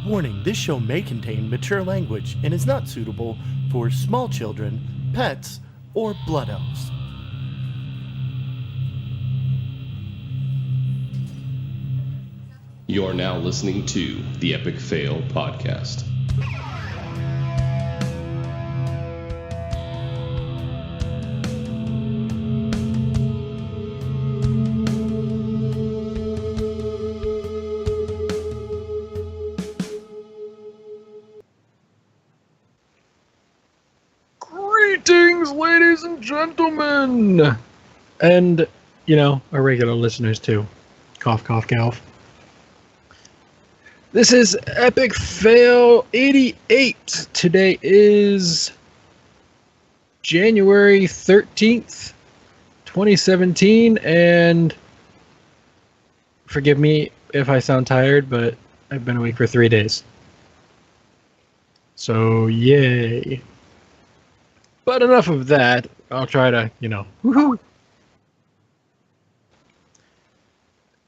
Warning, this show may contain mature language and is not suitable for small children, pets, or blood elves. You're now listening to the Epic Fail Podcast. Greetings, ladies and gentlemen! And, our regular listeners too. Cough, cough, cough. This is Epic Fail 88. Today is January 13th, 2017, and forgive me if I sound tired, but I've been awake for 3 days. So, yay. But enough of that. I'll try to, woohoo.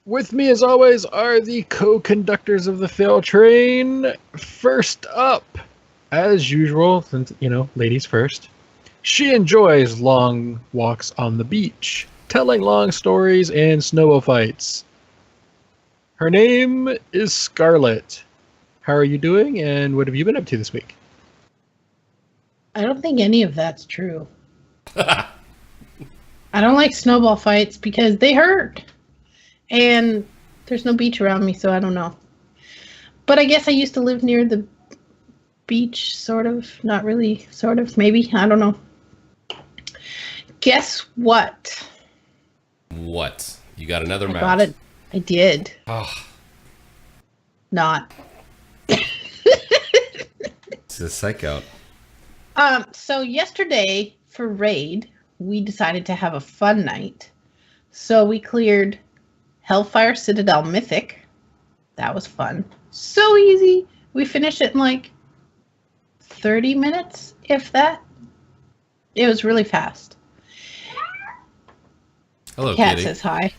With me, as always, are the co-conductors of the Fail Train. First up, as usual, since, ladies first, she enjoys long walks on the beach, telling long stories and snowball fights. Her name is Scarlett. How are you doing, and what have you been up to this week? I don't think any of that's true. I don't like snowball fights because they hurt. And there's no beach around me, so I don't know. But I guess I used to live near the beach, sort of. Not really, sort of, maybe. I don't know. Guess what? What? You got another mount? I got it. I did. Oh. Not. It's a psych out. So yesterday for Raid, we decided to have a fun night. So we cleared Hellfire Citadel Mythic. That was fun. So easy. We finished it in like 30 minutes, if that. It was really fast. Hello, Cat kitty. says hi.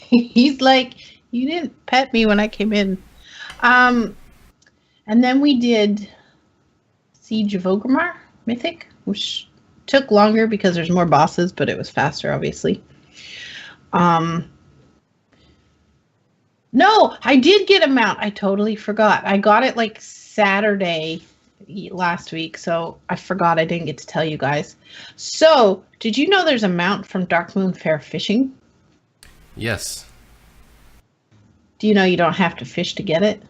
He's like, you didn't pet me when I came in. And then we did Siege of Orgrimmar Mythic, which took longer because there's more bosses, but it was faster, obviously. No, I did get a mount. I totally forgot. I got it like Saturday last week, so I forgot I didn't get to tell you guys. So, did you know there's a mount from Darkmoon Faire Fishing? Yes. Do you know you don't have to fish to get it?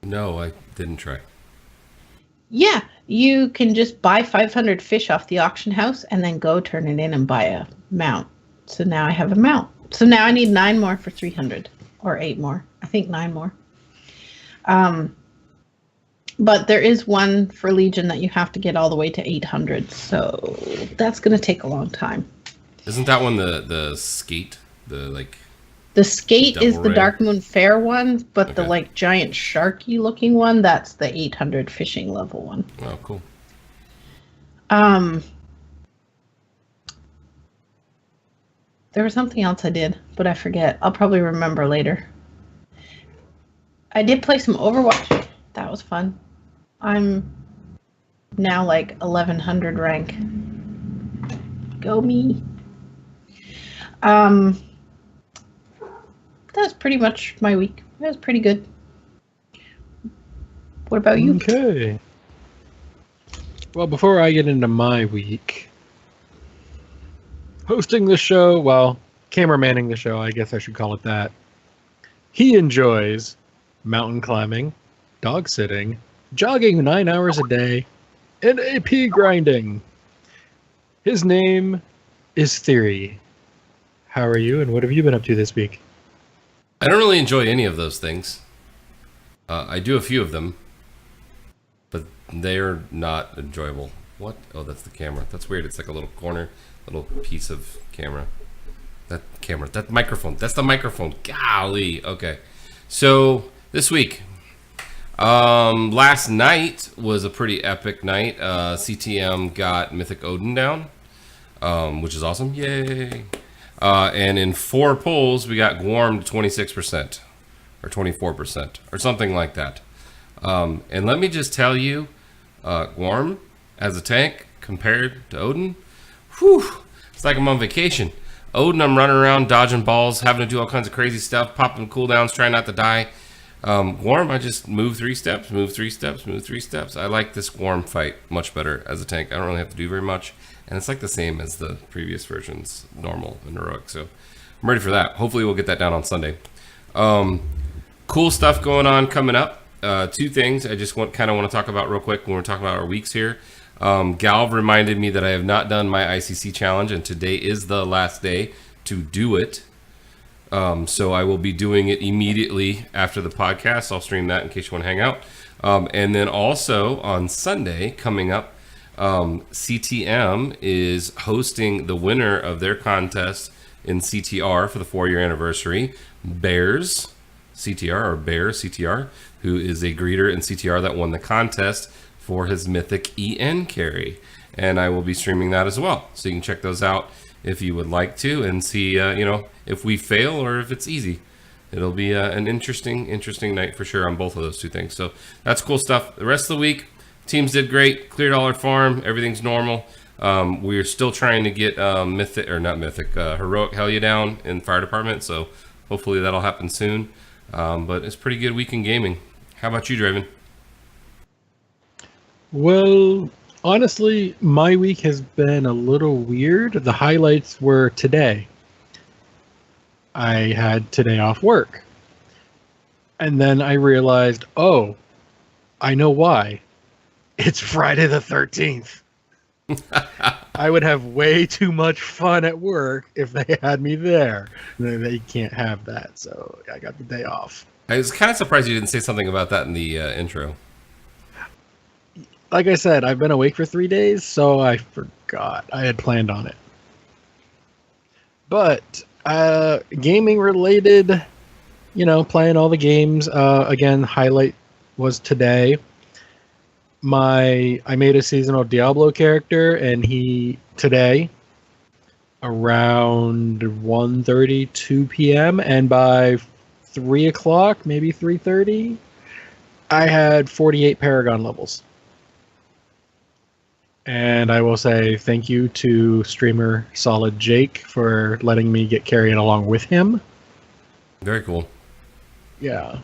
No, I didn't try. Yeah, you can just buy 500 fish off the auction house and then go turn it in and buy a mount. So now I have a mount. So now I need 9 more for 300 or 8 more. I think 9 more. But there is one for Legion that you have to get all the way to 800. So that's going to take a long time. Isn't that one the skate? The skate is the ray? Darkmoon Faire one, but Okay. the giant sharky looking one, that's the 800 fishing level one. Oh, cool. There was something else I did, but I forget. I'll probably remember later. I did play some Overwatch. That was fun. I'm now like 1100 rank. Go me. That was pretty much my week. It was pretty good. What about you? Okay. Well, before I get into my week, hosting the show, cameramanning the show, I guess I should call it that. He enjoys mountain climbing, dog sitting, jogging 9 hours a day, and AP grinding. His name is Theory. How are you, and what have you been up to this week? I don't really enjoy any of those things. I do a few of them, but they're not enjoyable. What? Oh, that's the camera. That's weird. It's like a little piece of camera. That microphone. That's the microphone. Golly. Okay. So this week, last night was a pretty epic night. CTM got Mythic Odin down, which is awesome. Yay. And in 4 polls, we got Gwarm to 26%, or 24%, or something like that. And let me just tell you, Gorm, as a tank, compared to Odin, whew, it's like I'm on vacation. Odin, I'm running around, dodging balls, having to do all kinds of crazy stuff, popping cooldowns, trying not to die. Gorm, I just move 3 steps, move 3 steps, move 3 steps. I like this Gorm fight much better as a tank. I don't really have to do very much. And it's like the same as the previous versions, normal and heroic. So I'm ready for that. Hopefully we'll get that down on Sunday. Cool stuff going on coming up. 2 things I just kind of want to talk about real quick when we're talking about our weeks here. Galv reminded me that I have not done my ICC challenge, and today is the last day to do it. So I will be doing it immediately after the podcast. I'll stream that in case you want to hang out. And then also on Sunday coming up, CTM is hosting the winner of their contest in CTR for the 4-year anniversary, Bears CTR, or Bear CTR, who is a greeter in CTR that won the contest for his mythic EN carry. And I will be streaming that as well. So you can check those out if you would like to, and see, if we fail or if it's easy. It'll be an interesting night for sure on both of those 2 things. So that's cool stuff. The rest of the week, teams did great, cleared all our farm, everything's normal. We're still trying to get heroic Helya down in fire department, so hopefully that'll happen soon. But it's a pretty good week in gaming. How about you, Draven? Well, honestly, my week has been a little weird. The highlights were today. I had today off work. And then I realized, oh, I know why. It's Friday the 13th. I would have way too much fun at work if they had me there. They can't have that, so I got the day off. I was kind of surprised you didn't say something about that in the intro. Like I said, I've been awake for 3 days, so I forgot. I had planned on it. But gaming related, playing all the games. Again, highlight was today. I made a seasonal Diablo character, and today around 1:30, 2 p.m. and by 3 o'clock, maybe 3:30, I had 48 Paragon levels. And I will say thank you to streamer Solid Jake for letting me get carried along with him. Very cool. Yeah.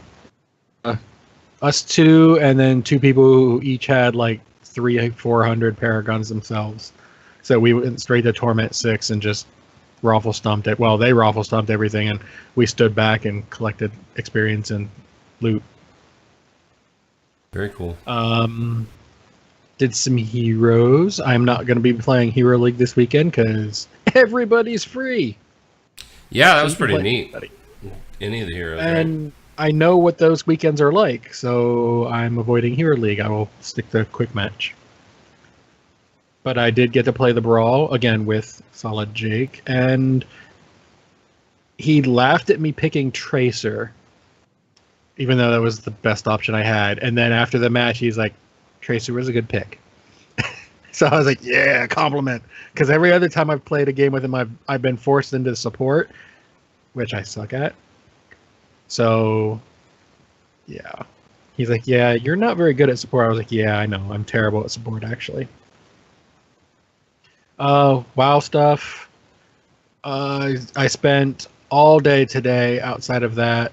Us 2, and then 2 people who each had like 400 Paragons themselves. So we went straight to Torment 6 and just raffle stomped it. Well, they raffle stomped everything, and we stood back and collected experience and loot. Very cool. Did some heroes. I'm not going to be playing Hero League this weekend because everybody's free. Yeah, that was pretty neat. Any of the heroes. And right? I know what those weekends are like, so I'm avoiding Hero League. I will stick to Quick Match. But I did get to play the Brawl, again, with Solid Jake, and he laughed at me picking Tracer, even though that was the best option I had. And then after the match, he's like, Tracer was a good pick. So I was like, yeah, compliment. Because every other time I've played a game with him, I've been forced into support, which I suck at. So, yeah. He's like, yeah, you're not very good at support. I was like, yeah, I know. I'm terrible at support, actually. WoW stuff. I spent all day today outside of that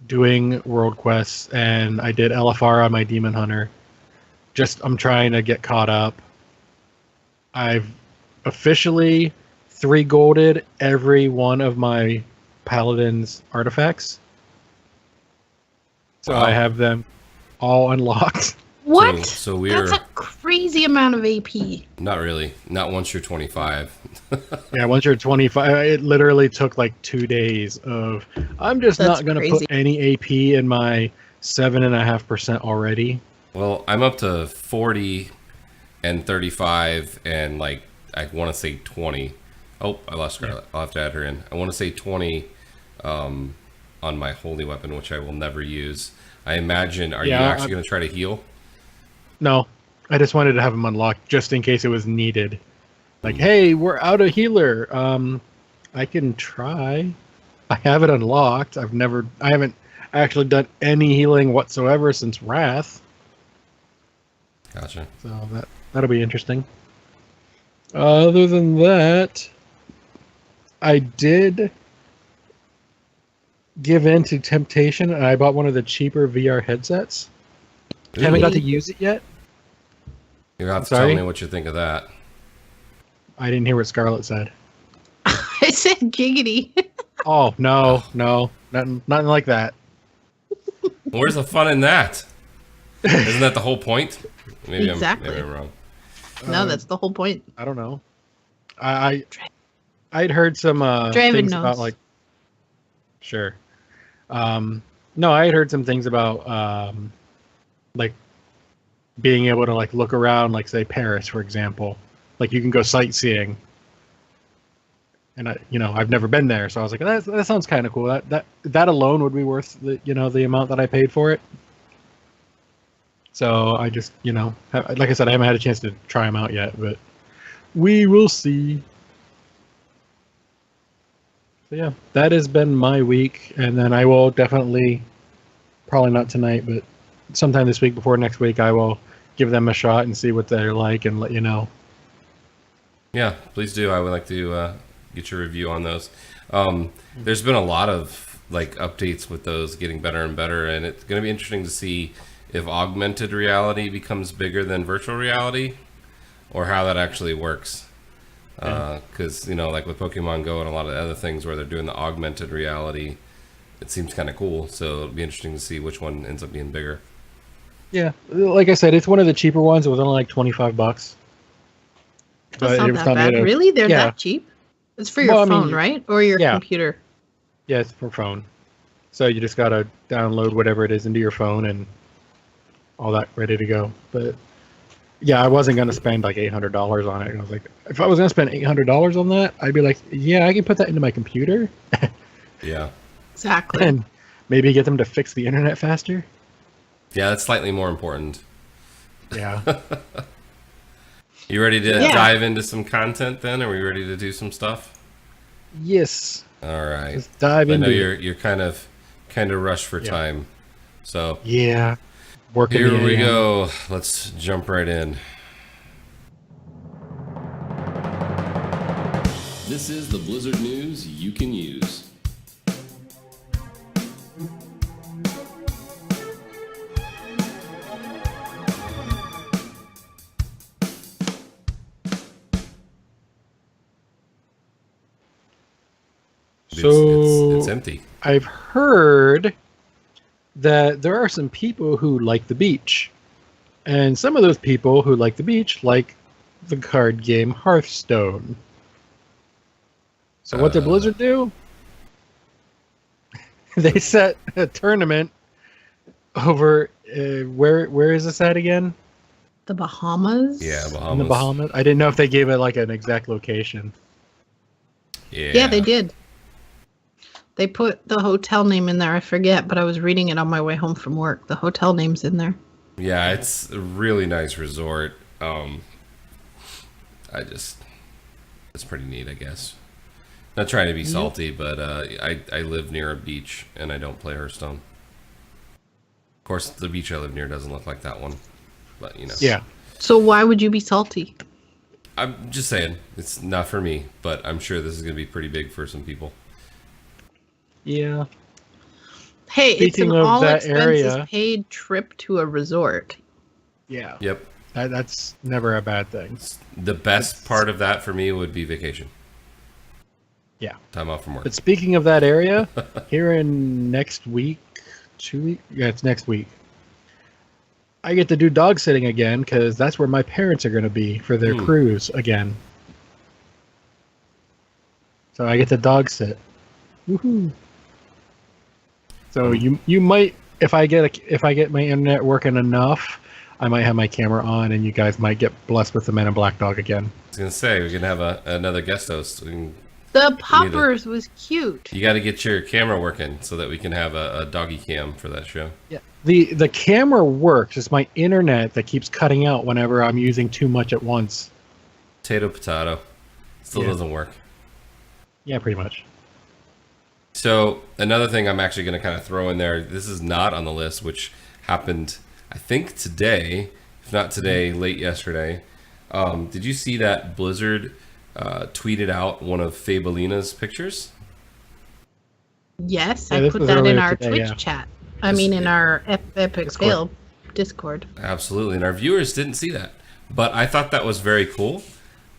doing world quests, and I did LFR on my Demon Hunter. I'm trying to get caught up. I've officially 3-golded every one of my Paladin's artifacts. So wow. I have them all unlocked. What? So we're... That's a crazy amount of AP. Not really. Not once you're 25. Yeah, once you're 25, it literally took like 2 days of, I'm just That's not going to put any AP in my 7.5% already. Well, I'm up to 40 and 35 and like, I want to say 20. Oh, I lost Scarlet. Yeah. I'll have to add her in. I want to say 20 on my holy weapon, which I will never use. I imagine, are you actually going to try to heal? No, I just wanted to have them unlocked just in case it was needed. Like, hey, we're out of healer. I can try. I have it unlocked. I haven't actually done any healing whatsoever since Wrath. Gotcha. So that'll be interesting. Other than that, I did give in to temptation, and I bought one of the cheaper VR headsets. Haven't got to use it yet. You have to Sorry? tell me what you think of that. I didn't hear what Scarlett said. I said giggity. Oh no, nothing like that. Where's the fun in that? Isn't that the whole point? Maybe Exactly. I'm wrong. No, that's the whole point. I don't know. I'd heard some Draven things knows. about like. Sure. No, I had heard some things about like being able to like look around, like say Paris, for example. Like you can go sightseeing. And I've never been there, so I was like, that sounds kind of cool. That alone would be worth the amount that I paid for it. So I just like I said, I haven't had a chance to try them out yet, but we will see. So yeah, that has been my week, and then I will definitely, probably not tonight, but sometime this week before next week, I will give them a shot and see what they're like and let you know. Yeah, please do. I would like to get your review on those. There's been a lot of like updates with those getting better and better, and it's going to be interesting to see if augmented reality becomes bigger than virtual reality, or how that actually works. Because like with Pokemon Go and a lot of other things where they're doing the augmented reality, it seems kind of cool. So it'll be interesting to see which one ends up being bigger. Yeah, like I said, it's one of the cheaper ones. It was only like $25. That's But not it was that not bad. made of- Really? They're Yeah. that cheap? It's for your Well, I mean, phone, right? Or your yeah. computer? Yeah, it's for phone. So you just gotta download whatever it is into your phone and all that ready to go. But yeah, I wasn't gonna spend like $800 on it. And I was like, if I was gonna spend $800 on that, I'd be like, yeah, I can put that into my computer Yeah. Exactly. and maybe get them to fix the internet faster. Yeah, that's slightly more important. Yeah. You ready to Yeah. dive into some content then? Are we ready to do some stuff? Yes. All right. Let's dive I know into it. you're kind of rushed for Yeah. time. So Yeah. Working here the we AM. go. Let's jump right in. This is the Blizzard news you can use. So It's empty. I've heard that there are some people who like the beach. And some of those people who like the beach like the card game Hearthstone. So what did Blizzard do? They set a tournament over where is this at again? The Bahamas? Yeah, Bahamas. In the Bahamas. I didn't know if they gave it like an exact location. Yeah, they did. They put the hotel name in there. I forget, but I was reading it on my way home from work. The hotel name's in there. Yeah, it's a really nice resort. It's pretty neat, I guess. Not trying to be salty, but I live near a beach and I don't play Hearthstone. Of course, the beach I live near doesn't look like that one, but Yeah. So why would you be salty? I'm just saying it's not for me, but I'm sure this is going to be pretty big for some people. Yeah. Hey, Speaking it's an of all that expenses area- paid trip to a resort. Yeah. Yep. That's never a bad thing. The best part of that for me would be vacation. Yeah. Time off from work. But speaking of that area, here in next week, 2 weeks? Yeah, it's next week. I get to do dog sitting again because that's where my parents are going to be for their cruise again. So I get to dog sit. Woohoo! So you might, if I get my internet working enough, I might have my camera on, and you guys might get blessed with the Men in Black dog again. I was going to say, we can have another guest host. The Poppers was cute. You got to get your camera working so that we can have a doggy cam for that show. Yeah. The camera works. It's my internet that keeps cutting out whenever I'm using too much at once. Potato. Still Yeah. doesn't work. Yeah, pretty much. So another thing I'm actually going to kind of throw in there. This is not on the list, which happened, I think, today. If not today, late yesterday. Did you see that Blizzard tweeted out one of Fabelina's pictures? Yes, Yeah, I this put was that in earlier our today, Twitch yeah. chat. I mean, in our Epic Discord. Fail Discord. Absolutely, and our viewers didn't see that, but I thought that was very cool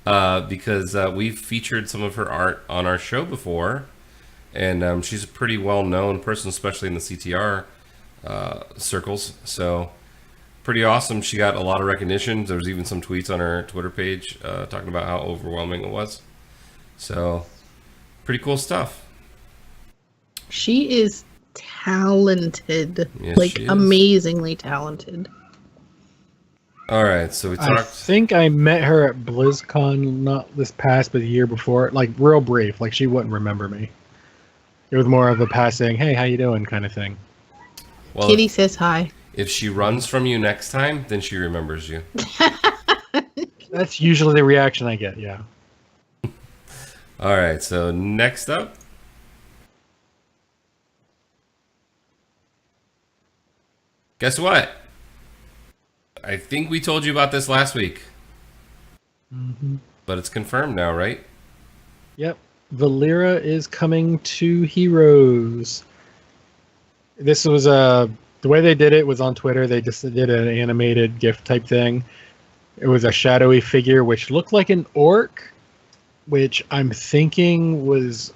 because we've featured some of her art on our show before, and she's a pretty well-known person, especially in the CTR circles. So pretty awesome. She got a lot of recognition. There was even some tweets on her Twitter page talking about how overwhelming it was. So pretty cool stuff. She is talented. Yes, like, she is. amazingly talented. All right, so we I talked. think I met her at BlizzCon, not this past, but the year before. Like real brief. Like she wouldn't remember me. It was more of a passing, "Hey, how you doing?" kind of thing. Well, Kitty says hi. if she runs from you next time, then she remembers you. That's usually the reaction I get. Yeah. All right, so next up. Guess what? I think we told you about this last week. But it's confirmed now, right? Yep. Valera is coming to Heroes. This was the way they did it was on Twitter. They just did an animated GIF type thing. It was a shadowy figure which looked like an orc, which I'm thinking was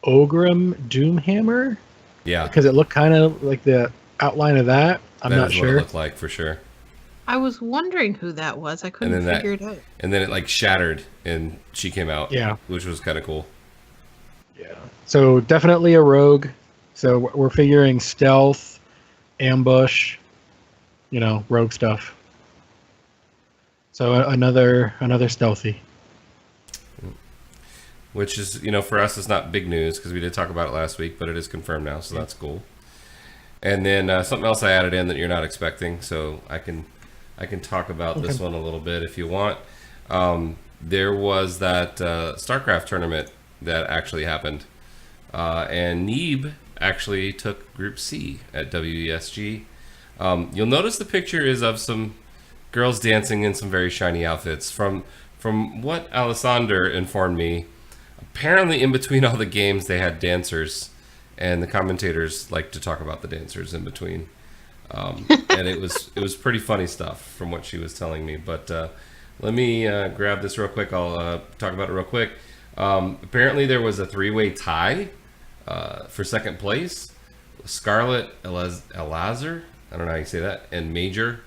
Ogrim Doomhammer, Yeah. because it looked kind of like the outline of that. I'm that not is what it sure. looked like for sure. I was wondering who that was. I couldn't then figure it out. And then it like shattered and she came out. Yeah. Which was kind of cool. Yeah. So definitely a rogue. So we're figuring stealth, ambush, rogue stuff. So another stealthy. Which is, for us, it's not big news because we did talk about it last week, but it is confirmed now, so that's cool. And then something else I added in that you're not expecting, so I can talk about this one a little bit if you want. There was that StarCraft tournament that actually happened, and Neeb actually took Group C at WESG. You'll notice the picture is of some girls dancing in some very shiny outfits. From what Alessander informed me, apparently in between all the games they had dancers, and the commentators like to talk about the dancers in between. And it was pretty funny stuff from what she was telling me. But let me grab this real quick. I'll talk about it real quick. Apparently there was a three-way tie for second place. Scarlet Elazar, I don't know how you say that, and Major.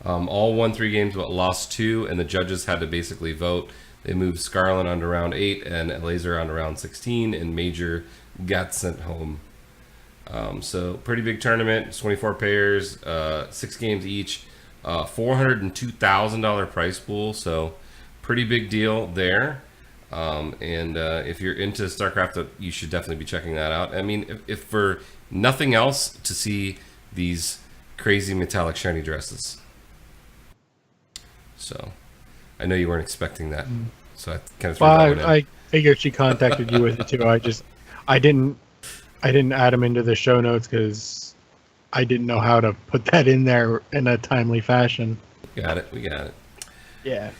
All won 3 games but lost 2, and the judges had to basically vote. They moved Scarlet onto round 8 and Elazar onto round 16, and Major got sent home. So pretty big tournament, 24 pairs, 6 games each, $402,000 prize pool, so pretty big deal there. And if you're into StarCraft, you should definitely be checking that out. I mean, if for nothing else, to see these crazy metallic shiny dresses. So I know you weren't expecting that, so I kind of threw that one in. I figured she contacted you with it too. I didn't add them into the show notes because I didn't know how to put that in there in a timely fashion. We got it. Yeah.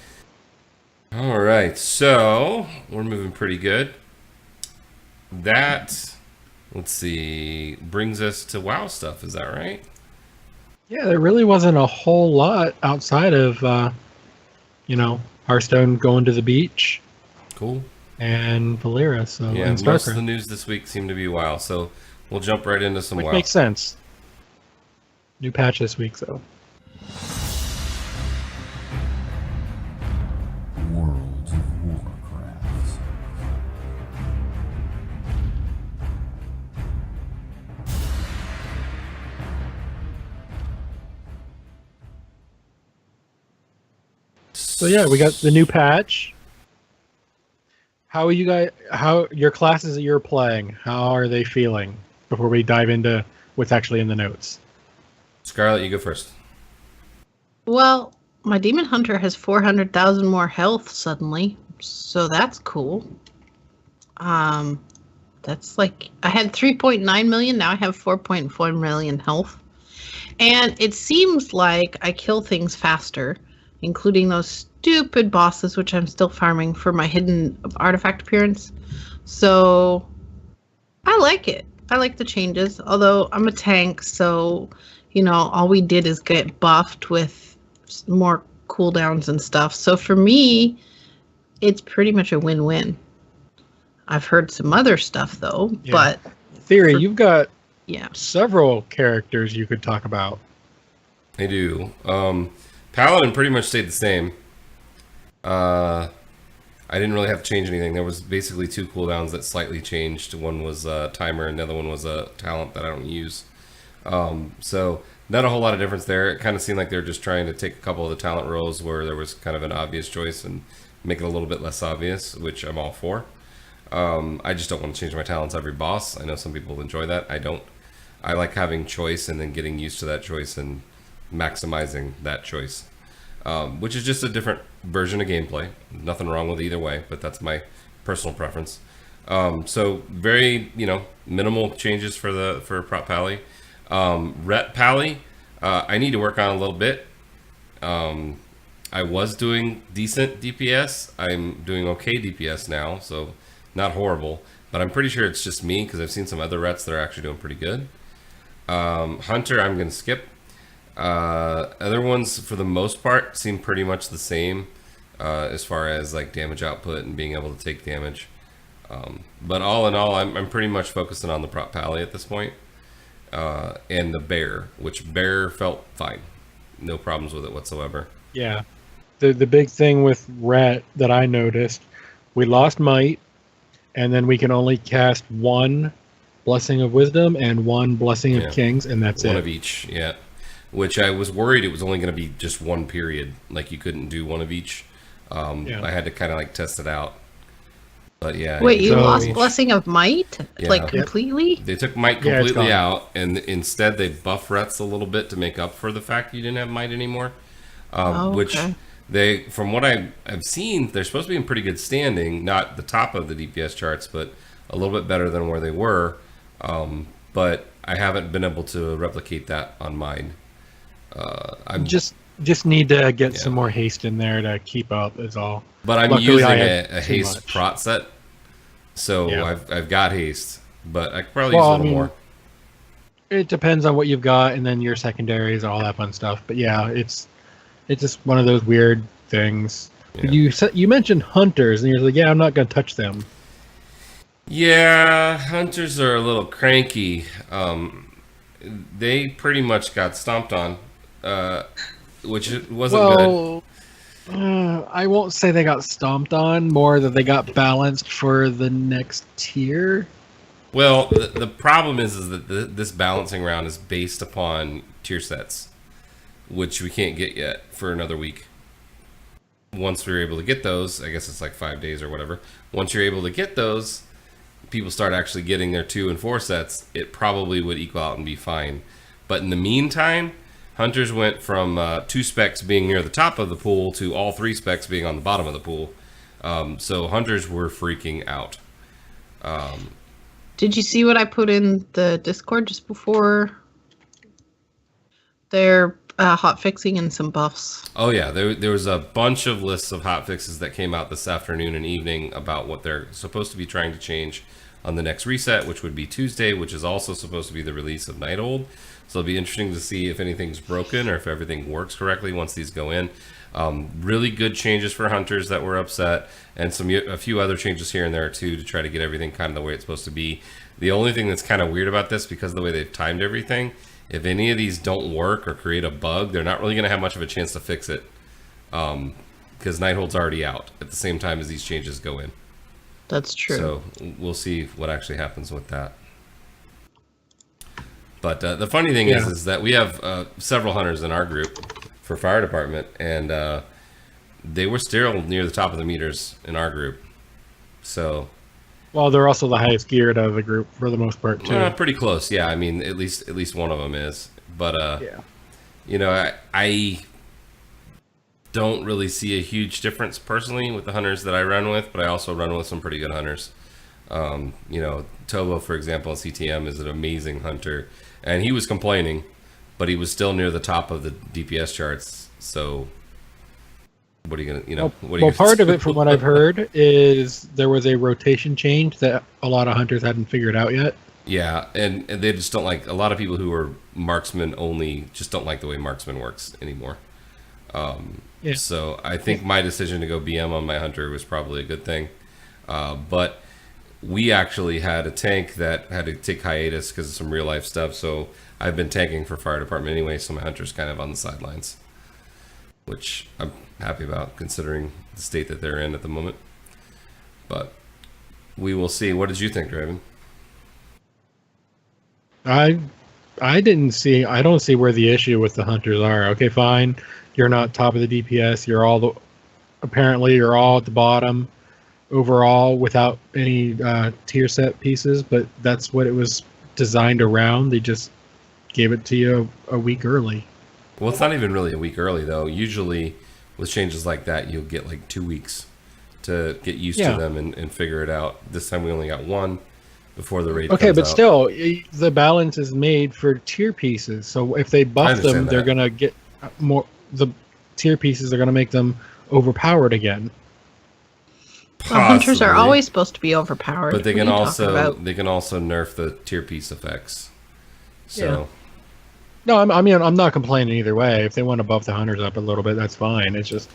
All right, so we're moving pretty good. That, let's see, brings us to WoW stuff. Is that right? Yeah, there really wasn't a whole lot outside of, Hearthstone going to the beach Cool. and Valera. So Yeah, and most of StarCraft, the news this week seemed to be WoW, so we'll jump right into some which WoW. makes sense. New patch this week, so. World of Warcraft. So yeah, we got the new patch. How your classes that you're playing, how are they feeling before we dive into what's actually in the notes? Scarlet, you go first. Well, my Demon Hunter has 400,000 more health suddenly, so that's cool. That's like I had 3.9 million. Now I have 4.4 million health. And it seems like I kill things faster, including those stupid bosses, which I'm still farming for my hidden artifact appearance. So I like it. I like the changes. Although I'm a tank, so all we did is get buffed with more cooldowns and stuff. So for me, it's pretty much a win-win. I've heard some other stuff though, but Theory, you've got yeah. several characters you could talk about. I do. Paladin pretty much stayed the same. I didn't really have to change anything. There was basically 2 cooldowns that slightly changed. One was a timer, and the other one was a talent that I don't use. So not a whole lot of difference there. It kind of seemed like they were just trying to take a couple of the talent roles where there was kind of an obvious choice and make it a little bit less obvious, which I'm all for. I just don't want to change my talents every boss. I know some people enjoy that. I don't. I like having choice and then getting used to that choice and maximizing that choice, which is just a different version of gameplay. Nothing wrong with either way, but that's my personal preference. So very, minimal changes for Prot Pally. Ret Pally, I need to work on a little bit. I was doing decent DPS. I'm doing okay DPS now, so not horrible, but I'm pretty sure it's just me because I've seen some other Rets that are actually doing pretty good. Hunter, I'm going to skip. Other ones, for the most part, seem pretty much the same as far as like damage output and being able to take damage. But all in all, I'm pretty much focusing on the Prot Pally at this point. And the Bear, which Bear felt fine. No problems with it whatsoever. Yeah. The big thing with Ret that I noticed, we lost Might, and then we can only cast 1 Blessing of Wisdom and 1 Blessing of Kings, and that's one it. Of each, yeah. Which I was worried it was only going to be just 1 period. Like you couldn't do 1 of each. I had to kind of like test it out. But yeah. Wait, you So- lost Blessing of Might? Yeah. Like completely? They took Might Yeah, it's completely gone. out, and instead they buff Rets a little bit to make up for the fact you didn't have Might anymore. Which okay. they, from what I've seen, they're supposed to be in pretty good standing. Not the top of the DPS charts, but a little bit better than where they were. But I haven't been able to replicate that on mine. I'm Just need to get some more haste in there to keep up is all. But I'm Luckily, using I a had too haste much. prot set, so Yeah. I've got haste, but I could probably Well, use a I little mean, more. It depends on what you've got, and then your secondaries, all that fun stuff. But yeah, it's just one of those weird things. Yeah. You mentioned hunters, and you're like, yeah, I'm not gonna touch them. Yeah, hunters are a little cranky. They pretty much got stomped on, which wasn't good. I won't say they got stomped on, more that they got balanced for the next tier. Well, the problem is that this balancing round is based upon tier sets, which we can't get yet for another week. Once we're able to get those, I guess it's like 5 days or whatever. Once you're able to get those, people start actually getting their 2 and 4 sets, it probably would equal out and be fine. But in the meantime, hunters went from 2 specs being near the top of the pool to all 3 specs being on the bottom of the pool. So hunters were freaking out. Did you see what I put in the Discord just before? They're hot fixing and some buffs. Oh yeah, there was a bunch of lists of hot fixes that came out this afternoon and evening about what they're supposed to be trying to change on the next reset, which would be Tuesday, which is also supposed to be the release of Nighthold. So it'll be interesting to see if anything's broken or if everything works correctly once these go in. Really good changes for hunters that were upset, and a few other changes here and there too to try to get everything kind of the way it's supposed to be. The only thing that's kind of weird about this, because of the way they've timed everything, if any of these don't work or create a bug, they're not really going to have much of a chance to fix it, because Nighthold's already out at the same time as these changes go in. That's true. So we'll see what actually happens with that. But the funny thing is that we have several hunters in our group for fire department, and they were still near the top of the meters in our group. So Well, they're also the highest geared out of the group for the most part too. pretty close, yeah. I mean, at least one of them is. But Yeah. you know, I don't really see a huge difference personally with the hunters that I run with, but I also run with some pretty good hunters. You know, Tobo, for example, on CTM is an amazing hunter, and he was complaining, but he was still near the top of the DPS charts. So, what are you gonna, you know? What are you Well, part gonna of do? it, from what I've heard, is there was a rotation change that a lot of hunters hadn't figured out yet. Yeah, and they just don't like, a lot of people who are marksman only just don't like the way marksman works anymore. Yeah. So I think my decision to go BM on my hunter was probably a good thing. But we actually had a tank that had to take hiatus because of some real life stuff. So I've been tanking for fire department anyway, so my hunter's kind of on the sidelines, which I'm happy about considering the state that they're in at the moment. But we will see. What did you think, Draven? I don't see where the issue with the hunters are. Okay, fine. You're not top of the DPS. Apparently you're all at the bottom overall without any tier set pieces, but that's what it was designed around. They just gave it to you a week early. Well, it's not even really a week early, though. Usually with changes like that, you'll get like 2 weeks to get used to them and figure it out. This time we only got one before the raid Okay, comes but out. still, the balance is made for tier pieces. So if they buff them, understand they're that. going to get more. The tier pieces are going to make them overpowered again. Well, hunters are Possibly. always supposed to be overpowered. But they What can are you talking about? also nerf the tier piece effects. So No, I'm not complaining either way. If they want to buff the hunters up a little bit, that's fine. It's just,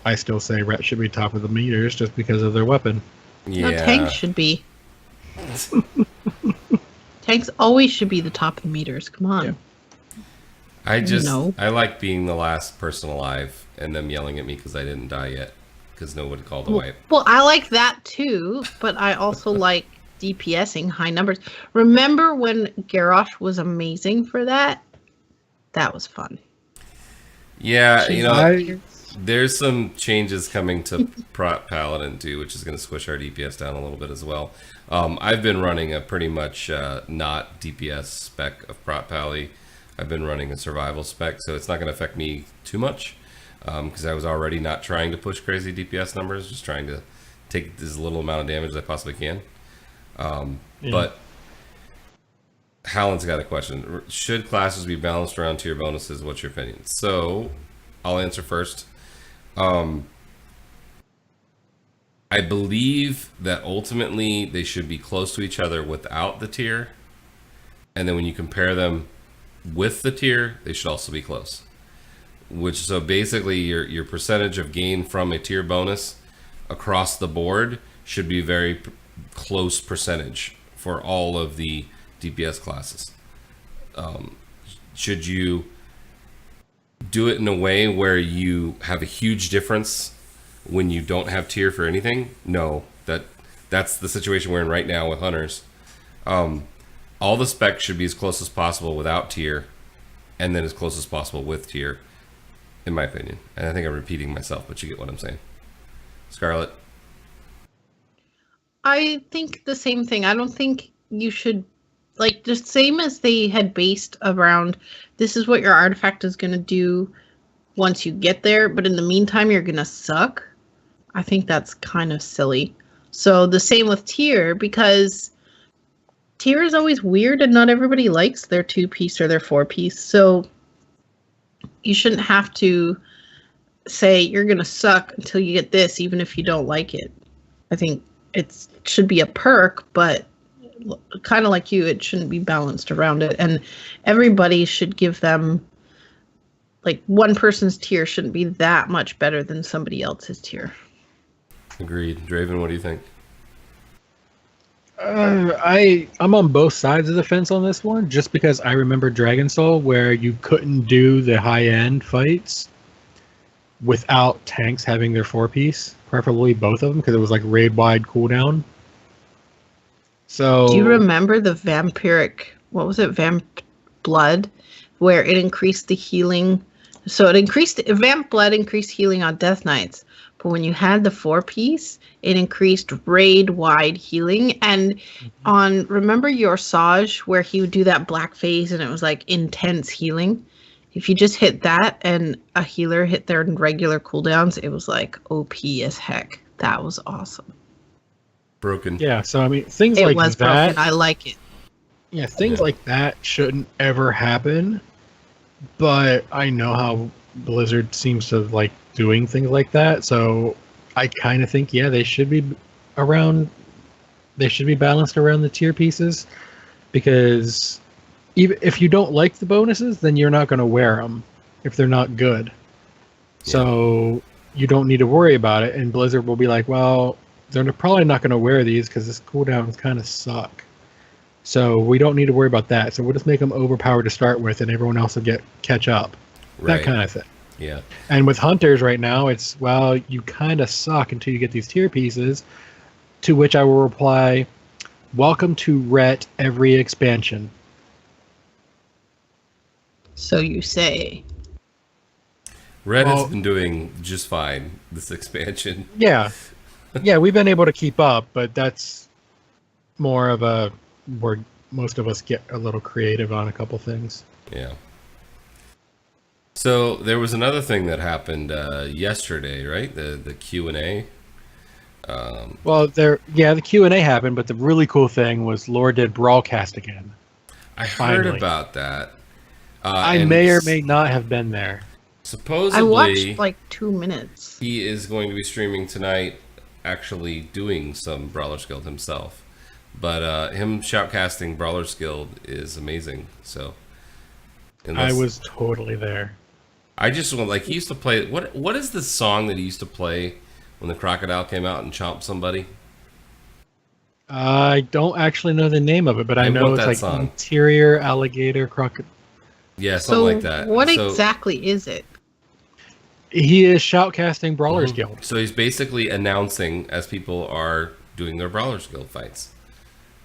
I still say Ret should be top of the meters just because of their weapon. yeah, No, tanks should be. Tanks always should be the top of the meters. Come on. Yeah. I like being the last person alive and them yelling at me because I didn't die yet because no one called a wipe. Well, I like that too, but I also like DPSing high numbers. Remember when Garrosh was amazing for that? That was fun. Yeah, you know, I- there's some changes coming to Prot Paladin too, which is going to squish our DPS down a little bit as well. I've been running a pretty much not DPS spec of Prot Pally. I've been running a survival spec, so it's not going to affect me too much because I was already not trying to push crazy DPS numbers, just trying to take as little amount of damage as I possibly can. But Hallen's got a question. Should classes be balanced around tier bonuses? What's your opinion? So I'll answer first. I believe that ultimately they should be close to each other without the tier. And then when you compare them with the tier, they should also be close. So basically your percentage of gain from a tier bonus across the board should be very close percentage for all of the DPS classes. Should you do it in a way where you have a huge difference when you don't have tier for anything? No, that's the situation we're in right now with hunters. All the specs should be as close as possible without tier, and then as close as possible with tier, in my opinion. And I think I'm repeating myself, but you get what I'm saying. Scarlett? I think the same thing. I don't think you should, like, just same as they had based around this is what your artifact is going to do once you get there, but in the meantime, you're going to suck. I think that's kind of silly. So the same with tier, because tier is always weird and not everybody likes their 2-piece or their 4-piece. So you shouldn't have to say you're going to suck until you get this, even if you don't like it. I think it should be a perk, but kind of like you, it shouldn't be balanced around it. And everybody should give them, like, one person's tier shouldn't be that much better than somebody else's tier. Agreed. Draven, what do you think? I'm on both sides of the fence on this one, just because I remember Dragon Soul where you couldn't do the high-end fights without tanks having their 4-piece, preferably both of them, because it was like raid-wide cooldown. So Do you remember the vampiric, what was it, Vamp Blood, where it increased the healing? So it increased, Vamp Blood increased healing on Death Knights, but when you had the 4-piece, it increased raid-wide healing. And on, remember your Saj, where he would do that black phase and it was like intense healing? If you just hit that and a healer hit their regular cooldowns, it was like OP as heck. That was awesome. broken. Yeah, so I mean, things It like was that. broken. I like it. Yeah, things Yeah. like that shouldn't ever happen. But I know how Blizzard seems to like doing things like that, so I kind of think they should be around. They should be balanced around the tier pieces, because even if you don't like the bonuses, then you're not going to wear them if they're not good. So you don't need to worry about it, and Blizzard will be like, well, they're probably not going to wear these because this cooldowns kind of suck. So we don't need to worry about that. So we'll just make them overpowered to start with, and everyone else will catch up. Right. That kind of thing. Yeah. And with hunters right now, it's, well, you kind of suck until you get these tier pieces. To which I will reply, welcome to Ret every expansion. So you say. Red has Well- been doing just fine this expansion. Yeah. Yeah, we've been able to keep up, but that's more of a where most of us get a little creative on a couple things. Yeah. So there was another thing that happened yesterday, right? The Q&A. Well, the Q&A happened, but the really cool thing was Lore did Brawlcast again. I heard Finally. about that. I and may or may not have been there. supposedly I watched like 2 minutes. he is going to be streaming tonight, actually doing some Brawlers Guild himself. But him shoutcasting Brawlers Guild is amazing. So I was totally there. I just want, like, he used to play. What is the song that he used to play when the crocodile came out and chomped somebody? I don't actually know the name of it, but I And know what it's that like song? Interior Alligator Crocodile. Yeah, something So like that. what So- exactly is it? He is shoutcasting Brawlers Mhm. Guild. So he's basically announcing as people are doing their Brawlers Guild fights.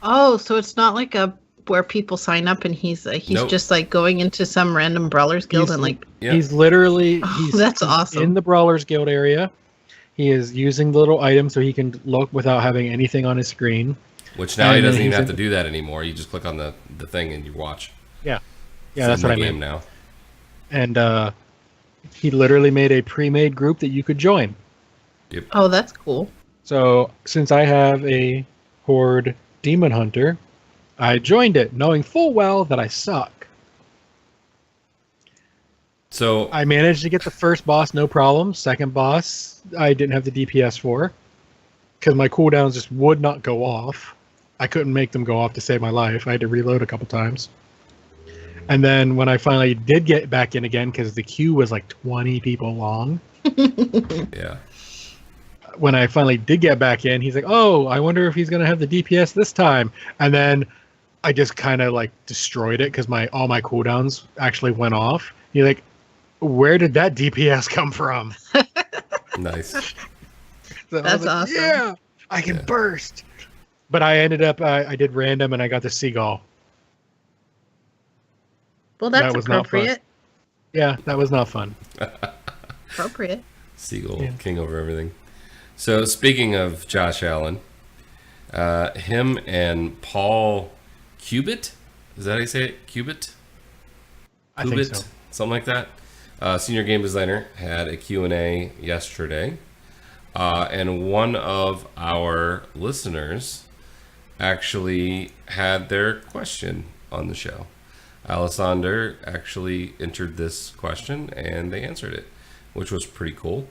Oh, so it's not like a where people sign up and he's Nope. just like going into some random Brawlers Guild He's- and like Yeah. He's literally Oh, that's awesome. in the Brawlers Guild area. He is using the little item so he can look without having anything on his screen. Which now he And then doesn't even he's have in- to do that anymore. You just click on the thing and you watch. Yeah, It's that's in what I the meant. game now. And he literally made a pre-made group that you could join. oh, that's cool. So since I have a Horde Demon Hunter, I joined it, knowing full well that I suck. So I managed to get the first boss, no problem. Second boss, I didn't have the DPS for, because my cooldowns just would not go off. I couldn't make them go off to save my life. I had to reload a couple times. And then when I finally did get back in again, because the queue was like 20 people long, yeah. when I finally did get back in, he's like, oh, I wonder if he's going to have the DPS this time. And then I just kind of like destroyed it because all my cooldowns actually went off. He's like, where did that DPS come from? Nice. So I That's was like, awesome. Yeah, I can Yeah. burst. But I ended up, I did random and I got the Seagull. Well, that's That was not fun. appropriate. Yeah, that was not fun. Appropriate. Seagull, Yeah. king over everything. So speaking of Josh Allen, him and Paul Cubitt, is that how you say it? Cubitt? I think so. Something like that. Senior game designer had a Q&A yesterday, and one of our listeners actually had their question on the show. Alessander actually entered this question and they answered it, which was pretty cool.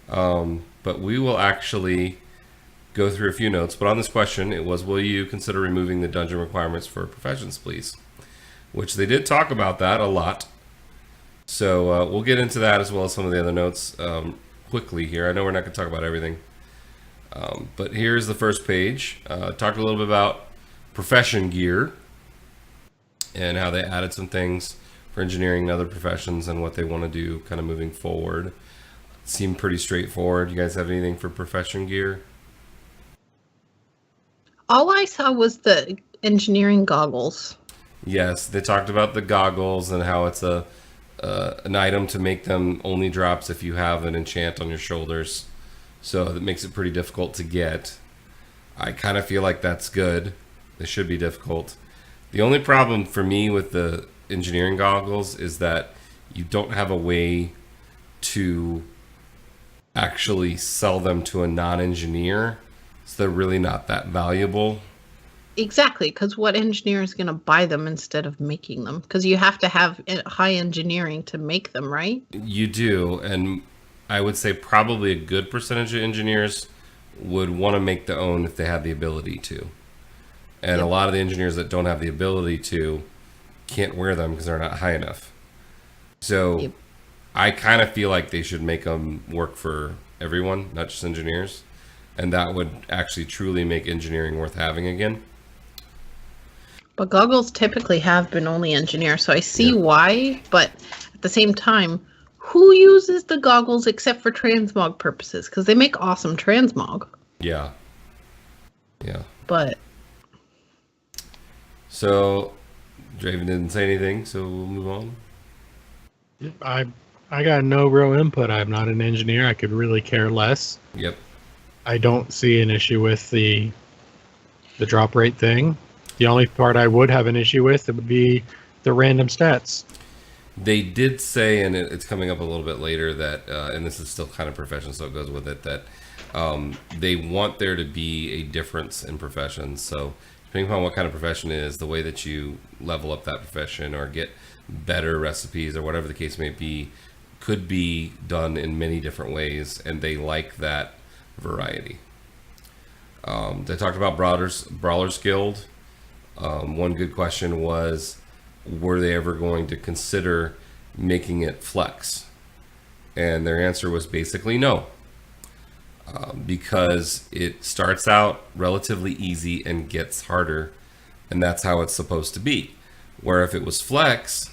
But we will actually go through a few notes. But on this question, it was, will you consider removing the dungeon requirements for professions, please? Which they did talk about that a lot. So we'll get into that as well as some of the other notes quickly here. I know we're not going to talk about everything. But here's the first page. Talked a little bit about profession gear and how they added some things for engineering and other professions and what they want to do kind of moving forward. Seemed pretty straightforward. You guys have anything for profession gear? All I saw was the engineering goggles. Yes, they talked about the goggles and how it's an item to make them only drops if you have an enchant on your shoulders. So that makes it pretty difficult to get. I kind of feel like that's good. It should be difficult. The only problem for me with the engineering goggles is that you don't have a way to actually sell them to a non-engineer So they're really not that valuable. Exactly, because what engineer is going to buy them instead of making them? Because you have to have high engineering to make them, right? You do, and I would say probably a good percentage of engineers would want to make their own if they had the ability to. And a lot of the engineers that don't have the ability to can't wear them because they're not high enough. So Yep. I kind of feel like they should make them work for everyone, not just engineers. And that would actually truly make engineering worth having again. But goggles typically have been only engineer, so I see why, but at the same time, who uses the goggles except for transmog purposes? Because they make awesome transmog, Yeah. Yeah. but So Draven didn't say anything, so we'll move on. I got no real input. I'm not an engineer. I could really care less. Yep. I don't see an issue with the drop rate thing. The only part I would have an issue with it would be the random stats. They did say, and it's coming up a little bit later, that, and this is still kind of profession, so it goes with it, that they want there to be a difference in professions. So depending upon what kind of profession it is, the way that you level up that profession or get better recipes or whatever the case may be, could be done in many different ways, and they like that variety. They talked about Brawlers Guild. One good question was, were they ever going to consider making it flex? And their answer was basically no. Because it starts out relatively easy and gets harder, and that's how it's supposed to be. Where if it was flex,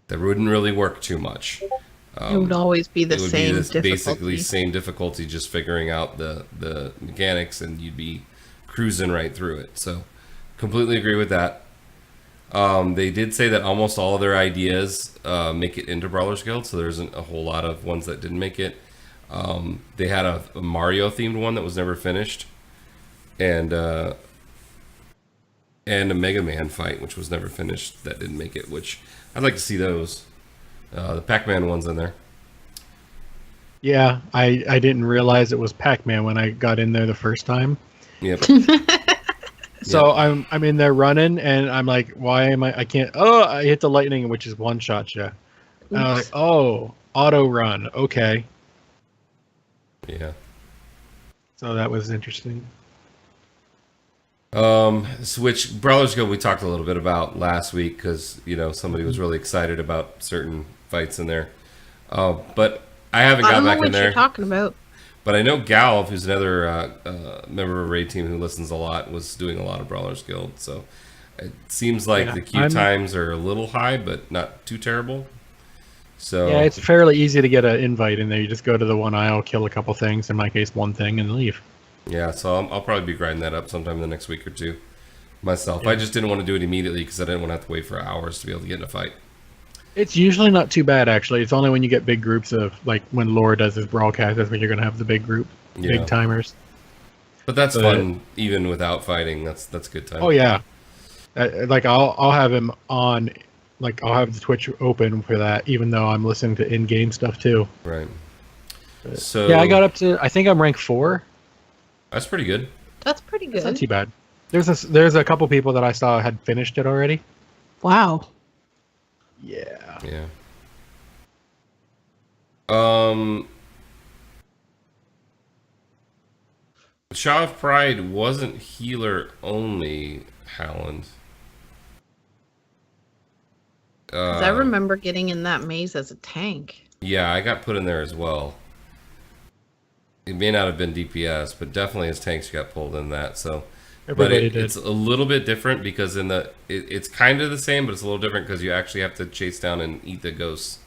that wouldn't really work too much. it would always be the It would same be this difficulty. basically same difficulty, just figuring out the mechanics, and you'd be cruising right through it. So completely agree with that. They did say that almost all of their ideas make it into Brawlers Guild, so there isn't a whole lot of ones that didn't make it. They had a Mario themed one that was never finished, and a Mega Man fight which was never finished that didn't make it, which I'd like to see those. The Pac-Man one's in there. Yeah, I didn't realize it was Pac-Man when I got in there the first time. Yep. So I'm in there running, and I'm like, why am I can't? Oh, I hit the lightning, which is one shot you. And I was like, oh, auto run. Okay, Yeah. so that was interesting. Which Brawlers Guild we talked a little bit about last week because somebody was really excited about certain fights in there. But I haven't I got don't know back in what there. you're talking about. But I know Galv, who's another member of a raid team who listens a lot, was doing a lot of Brawlers Guild. So it seems like Yeah, the queue times are a little high, but not too terrible. So Yeah, it's fairly easy to get an invite in there. You just go to the one aisle, kill a couple things, in my case, one thing, and leave. yeah, so I'll probably be grinding that up sometime in the next week or two myself. Yeah. I just didn't want to do it immediately because I didn't want to have to wait for hours to be able to get in a fight. It's usually not too bad, actually. It's only when you get big groups of, like, when Laura does his broadcast, that's when you're going to have the big group, Yeah. big timers. But that's But- fun, even without fighting. That's a good time. Oh, yeah. Like, I'll have him on, like, I'll have the Twitch open for that, even though I'm listening to in-game stuff, too. Right. So Yeah, I got up to, I think I'm rank 4. That's pretty good. That's pretty It's not good. too bad. There's a couple people that I saw had finished it already. Wow. Yeah. Yeah. Shaw of Pride wasn't healer only, Howland. 'Cause I remember getting in that maze as a tank. Yeah, I got put in there as well. It may not have been DPS, but definitely as tanks got pulled in that. So, Everybody but did. it's a little bit different because it's kind of the same, but it's a little different because you actually have to chase down and eat the ghosts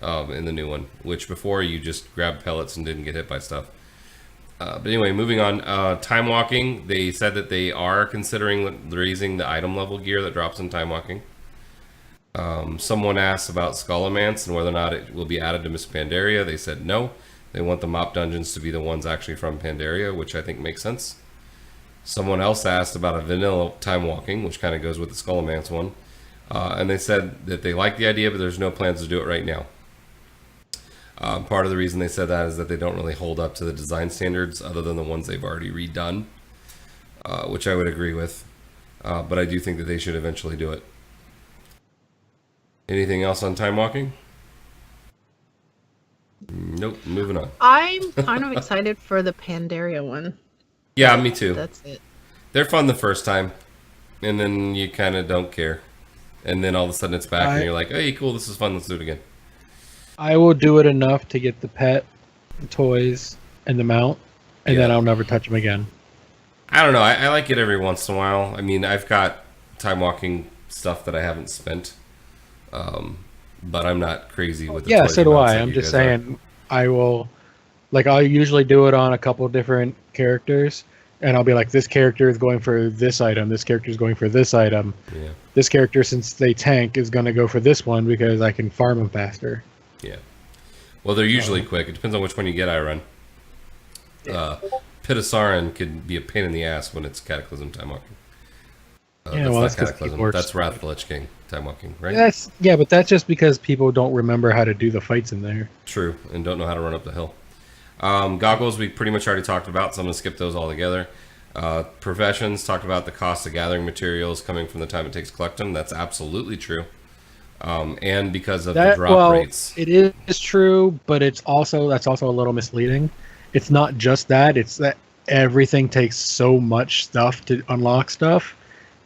in the new one. Which before you just grabbed pellets and didn't get hit by stuff. But anyway, moving on. Time walking. They said that they are considering raising the item level gear that drops in time walking. Someone asked about Skullomance and whether or not it will be added to Miss Pandaria. They said no. They want the mop dungeons to be the ones actually from Pandaria, which I think makes sense. Someone else asked about a vanilla time walking, which kind of goes with the Skullomance one. And they said that they like the idea, but there's no plans to do it right now. Part of the reason they said that is that they don't really hold up to the design standards other than the ones they've already redone, which I would agree with. But I do think that they should eventually do it. Anything else on time walking? Nope, moving on. I'm kind of excited for the Pandaria one. Yeah, me too. That's it. They're fun the first time, and then you kind of don't care. And then all of a sudden it's back, and you're like, hey, cool, this is fun, let's do it again. I will do it enough to get the pet, the toys, and the mount, and then I'll never touch them again. I don't know, I like it every once in a while. I mean, I've got time walking stuff that I haven't spent, but I'm not crazy with the Yeah, toys so do amounts I. that I'm you just guys are. saying, I will, like, I'll usually do it on a couple different characters, and I'll be like, this character is going for this item, this character is going for this item. Yeah. This character, since they tank, is going to go for this one because I can farm them faster. Yeah. Well, they're usually quick. It depends on which one you get, I run. Pitasaran could be a pain in the ass when it's Cataclysm time walking. Yeah, well, that's 'cause Cataclysm. people are That's Wrath of the Lich King time walking, right? But that's just because people don't remember how to do the fights in there. True, and don't know how to run up the hill. Goggles we pretty much already talked about, so I'm going to skip those all together. Professions, talked about the cost of gathering materials coming from the time it takes to collect them. That's absolutely true. And because of the drop rates. It is true, but that's also a little misleading. It's not just that; it's that everything takes so much stuff to unlock stuff.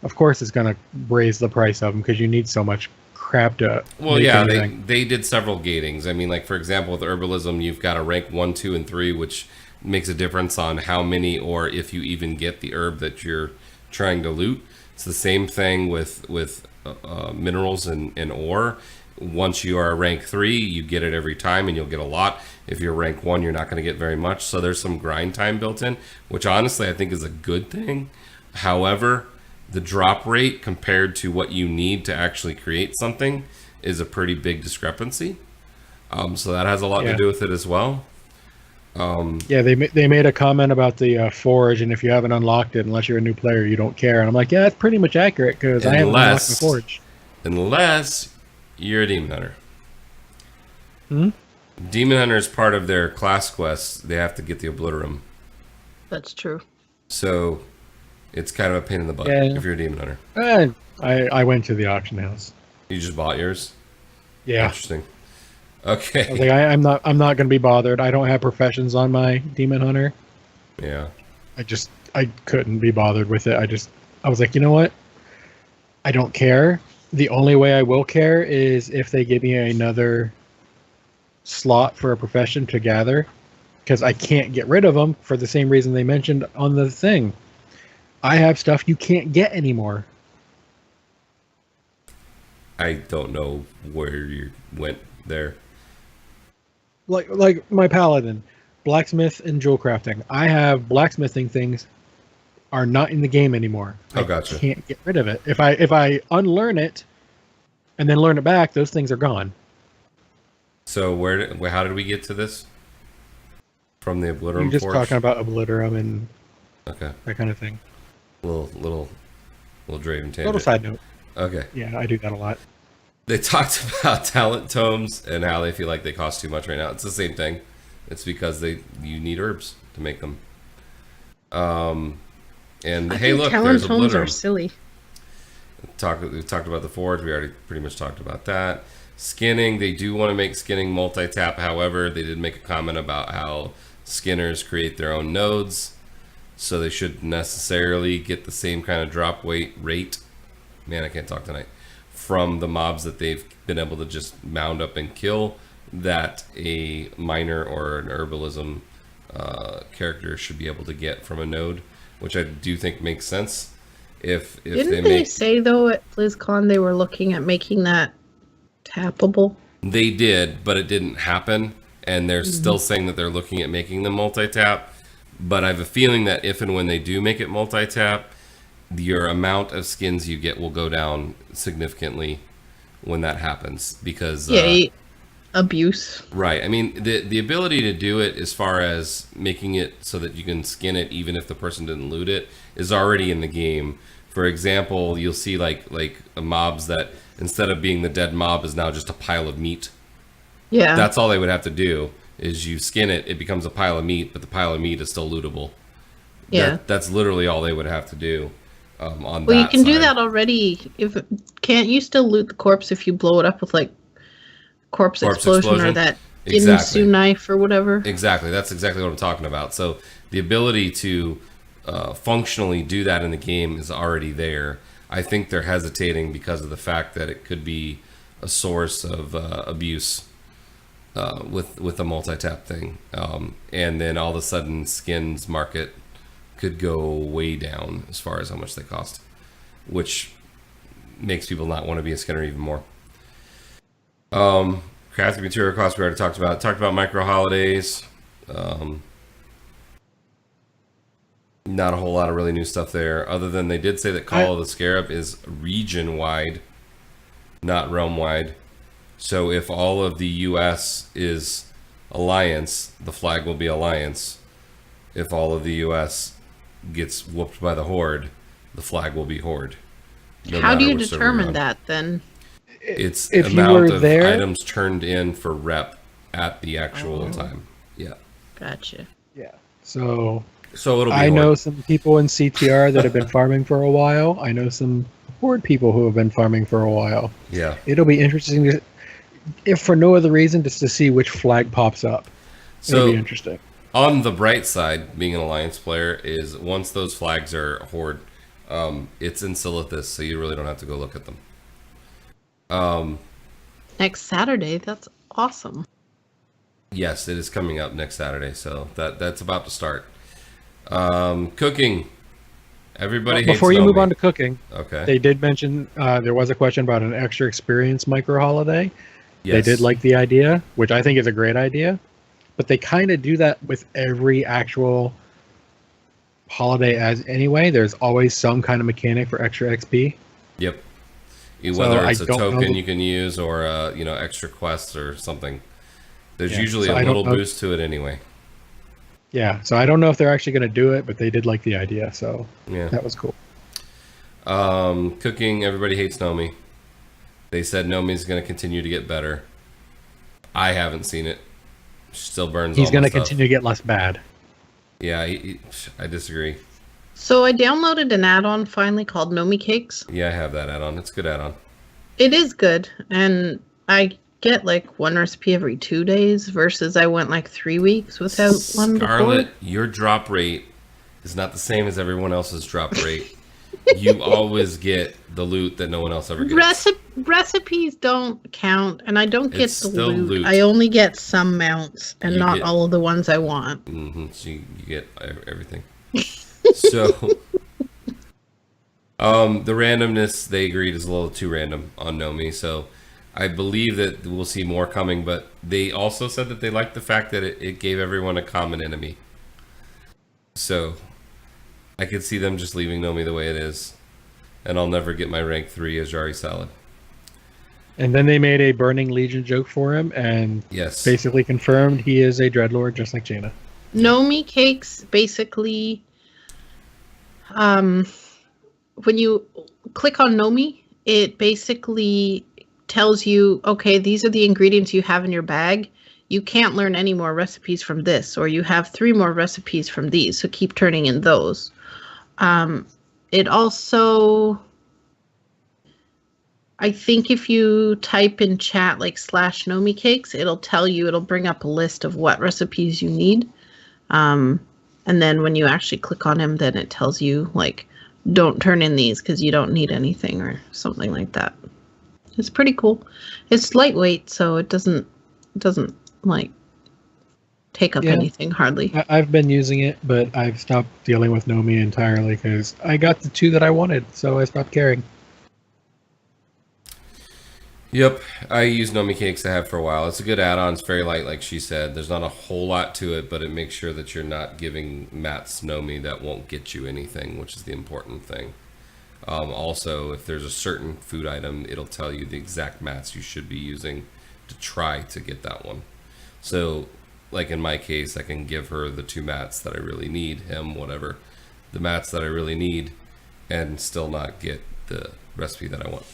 Of course, it's going to raise the price of them because you need so much crap to. Well, make yeah, anything. they did several gatings. I mean, like, for example, with herbalism, you've got a rank 1, 2, and 3, which makes a difference on how many or if you even get the herb that you're trying to loot. It's the same thing with minerals and ore. Once you are rank 3, you get it every time and you'll get a lot. If you're rank 1, you're not going to get very much. So there's some grind time built in, which honestly I think is a good thing. However, the drop rate compared to what you need to actually create something is a pretty big discrepancy. So that has a lot to do with it as well. Yeah, they made a comment about the forge, and if you haven't unlocked it, unless you're a new player, you don't care. And I'm like, yeah, that's pretty much accurate because I haven't unlocked the forge. Unless you're a demon hunter. Hmm? Demon hunter is part of their class quests. They have to get the obliterum. That's true. So it's kind of a pain in the butt Yeah. if you're a demon hunter. I went to the auction house. You just bought yours? Yeah, Interesting. I was Okay. like, I'm not going to be bothered. I don't have professions on my demon hunter. Yeah. I couldn't be bothered with it. I was like, you know what? I don't care. The only way I will care is if they give me another slot for a profession to gather, because I can't get rid of them for the same reason they mentioned on the thing. I have stuff you can't get anymore. I don't know where you went there. Like my paladin, blacksmith and jewel crafting. I have blacksmithing things are not in the game anymore. Oh, gotcha. I can't get rid of it. If I unlearn it and then learn it back, those things are gone. So how did we get to this? From the obliterum You're just forge? talking about obliterum and Okay. that kind of thing. Little Draven tangent. Little side note. Okay. Yeah, I do that a lot. They talked about talent tomes and how they feel like they cost too much right now. It's the same thing. It's because you need herbs to make them. And I hey, think look, talent there's tomes are obliterum. silly. We talked about the forge. We already pretty much talked about that. Skinning, they do want to make skinning multi-tap. However, they did make a comment about how skinners create their own nodes, so they shouldn't necessarily get the same kind of drop rate. Man, I can't talk tonight. From the mobs that they've been able to just mound up and kill, that a miner or an herbalism character should be able to get from a node, which I do think makes sense. If Didn't they say though at BlizzCon they were looking at making that tappable? They did, but it didn't happen, and they're still saying that they're looking at making them multi-tap. But I have a feeling that if and when they do make it multi-tap, your amount of skins you get will go down significantly when that happens, because Abuse. right. I mean, the ability to do it as far as making it so that you can skin it even if the person didn't loot it is already in the game. For example, you'll see like mobs that instead of being the dead mob is now just a pile of meat. Yeah. That's all they would have to do is you skin it, it becomes a pile of meat, but the pile of meat is still lootable. Yeah. That's literally all they would have to do on Well, that you can do side. that already. If can't you still loot the corpse if you blow it up with like corpse explosion or that Exactly. Ginsu knife or whatever? Exactly. That's exactly what I'm talking about. So the ability to functionally do that in the game is already there. I think they're hesitating because of the fact that it could be a source of abuse with the multi-tap thing. And then all of a sudden skins market could go way down as far as how much they cost, which makes people not want to be a skinner even more. Crafting material costs we already talked about. Talked about micro holidays. Not a whole lot of really new stuff there, other than they did say that Call of the Scarab is region wide, not realm wide. So if all of the US is Alliance, the flag will be Alliance. If all of the US gets whooped by the Horde, the flag will be Horde. No How do matter you which server you're determine on. that then? It's If you amount were of there- items turned in for rep at the actual time. Yeah. Gotcha. Yeah. So So it'll be I know Horde. some people in CTR that have been farming for a while. I know some Horde people who have been farming for a while. Yeah. It'll be interesting to, if for no other reason, just to see which flag pops up. It'll be So interesting. on the bright side, being an Alliance player is once those flags are Horde, it's in Silithus, so you really don't have to go look at them. Next Saturday, that's awesome. Yes, it is coming up next Saturday, so that's about to start. Cooking. Everybody hates Before you move Nomi. on to cooking, Okay. they did mention there was a question about an extra experience micro holiday. They Yes. did like the idea, which I think is a great idea, but they kind of do that with every actual holiday as anyway. There's always some kind of mechanic for extra XP. Yep. So Whether I it's a don't know token that- you can use or extra quests or something. There's Yeah, usually so a I don't little know- boost to it anyway. Yeah, so I don't know if they're actually going to do it, but they did like the idea, so Yeah. that was cool. Cooking. Everybody hates Nomi. They said Nomi's going to continue to get better. I haven't seen it. Still burns. He's all going my to stuff. continue to get less bad. Yeah, I disagree. So I downloaded an add-on finally called Nomi Cakes. Yeah, I have that add-on. It's a good add-on. It is good, and I get like one recipe every 2 days versus I went like 3 weeks without one Scarlet, before. your drop rate is not the same as everyone else's drop rate. You always get the loot that no one else ever gets. Recipes don't count, and I don't get It's the still loot. loot. I only get some mounts, and You not get- all of the ones I want. So you get everything. So, the randomness they agreed is a little too random on Nomi. So, I believe that we'll see more coming. But they also said that they liked the fact that it gave everyone a common enemy. So, I could see them just leaving Nomi the way it is, and I'll never get my rank 3 as Jari Salad. And then they made a Burning Legion joke for him and Yes. basically confirmed he is a Dreadlord just like Jaina. Nomi Cakes basically, when you click on Nomi, it basically tells you, okay, these are the ingredients you have in your bag. You can't learn any more recipes from this, or you have 3 more recipes from these, so keep turning in those. It also, I think if you type in chat like /Nomi Cakes, it'll bring up a list of what recipes you need. And then when you actually click on him, then it tells you like, don't turn in these because you don't need anything or something like that. It's pretty cool. It's lightweight, so it doesn't like take up Yeah. anything hardly. I've been using it, but I've stopped dealing with Nomi entirely because I got the 2 that I wanted, so I stopped caring. Yep, I use Nomi Cakes I have for a while. It's a good add-on. It's very light, like she said. There's not a whole lot to it, but it makes sure that you're not giving mats Nomi that won't get you anything, which is the important thing. Also, if there's a certain food item, it'll tell you the exact mats you should be using to try to get that one. So, like in my case, I can give her the 2 mats that I really need, him, whatever, the mats that I really need, and still not get the recipe that I want.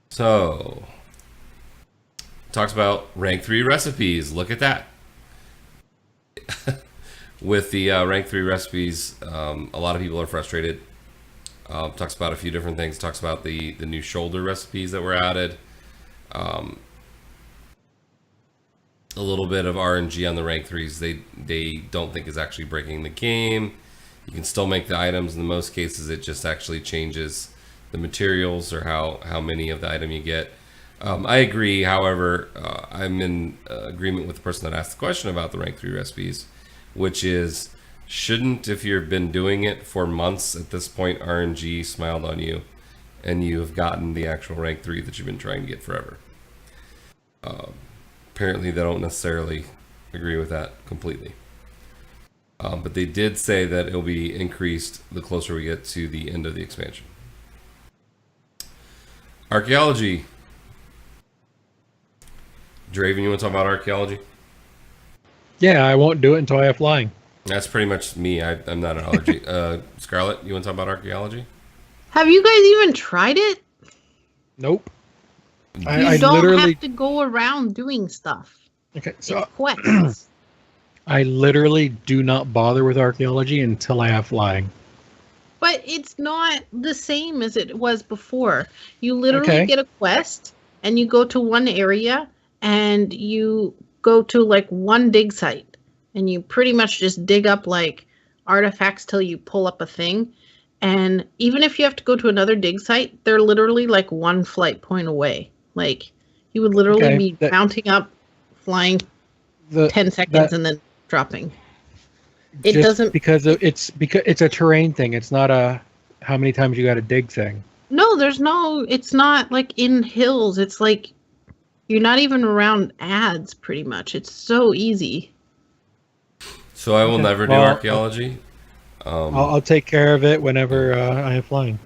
So, talks about rank 3 recipes. Look at that. With the rank 3 recipes, a lot of people are frustrated. Talks about a few different things. Talks about the new shoulder recipes that were added. A little bit of RNG on the rank 3s. They don't think is actually breaking the game. You can still make the items. In most cases, it just actually changes the materials or how many of the item you get. I agree. However, I'm in agreement with the person that asked the question about the rank 3 recipes, which is, shouldn't, if you've been doing it for months at this point, RNG smiled on you and you have gotten the actual rank 3 that you've been trying to get forever? Apparently they don't necessarily agree with that completely. But they did say that it'll be increased the closer we get to the end of the expansion. Archaeology. Draven, you want to talk about archaeology? Yeah, I won't do it until I have flying. That's pretty much me. I'm not an allergy. Scarlett, you want to talk about archaeology? Have you guys even tried it? Nope. You I don't literally. have to go around doing stuff. Okay, so It's quests. I literally do not bother with archaeology until I have flying. But it's not the same as it was before. You literally Okay. get a quest and you go to one area and you go to like one dig site and you pretty much just dig up like artifacts till you pull up a thing. And even if you have to go to another dig site, they're literally like one flight point away. Like you would literally Okay, be that- mounting up, flying The 10 seconds that- and then dropping. It just doesn't. because it's a terrain thing. It's not a how many times you got to dig thing. No, there's no. It's not like in hills. It's like you're not even around ads. Pretty much, it's so easy. So I will Okay. never do Well, archaeology. I'll take care of it whenever I have flying.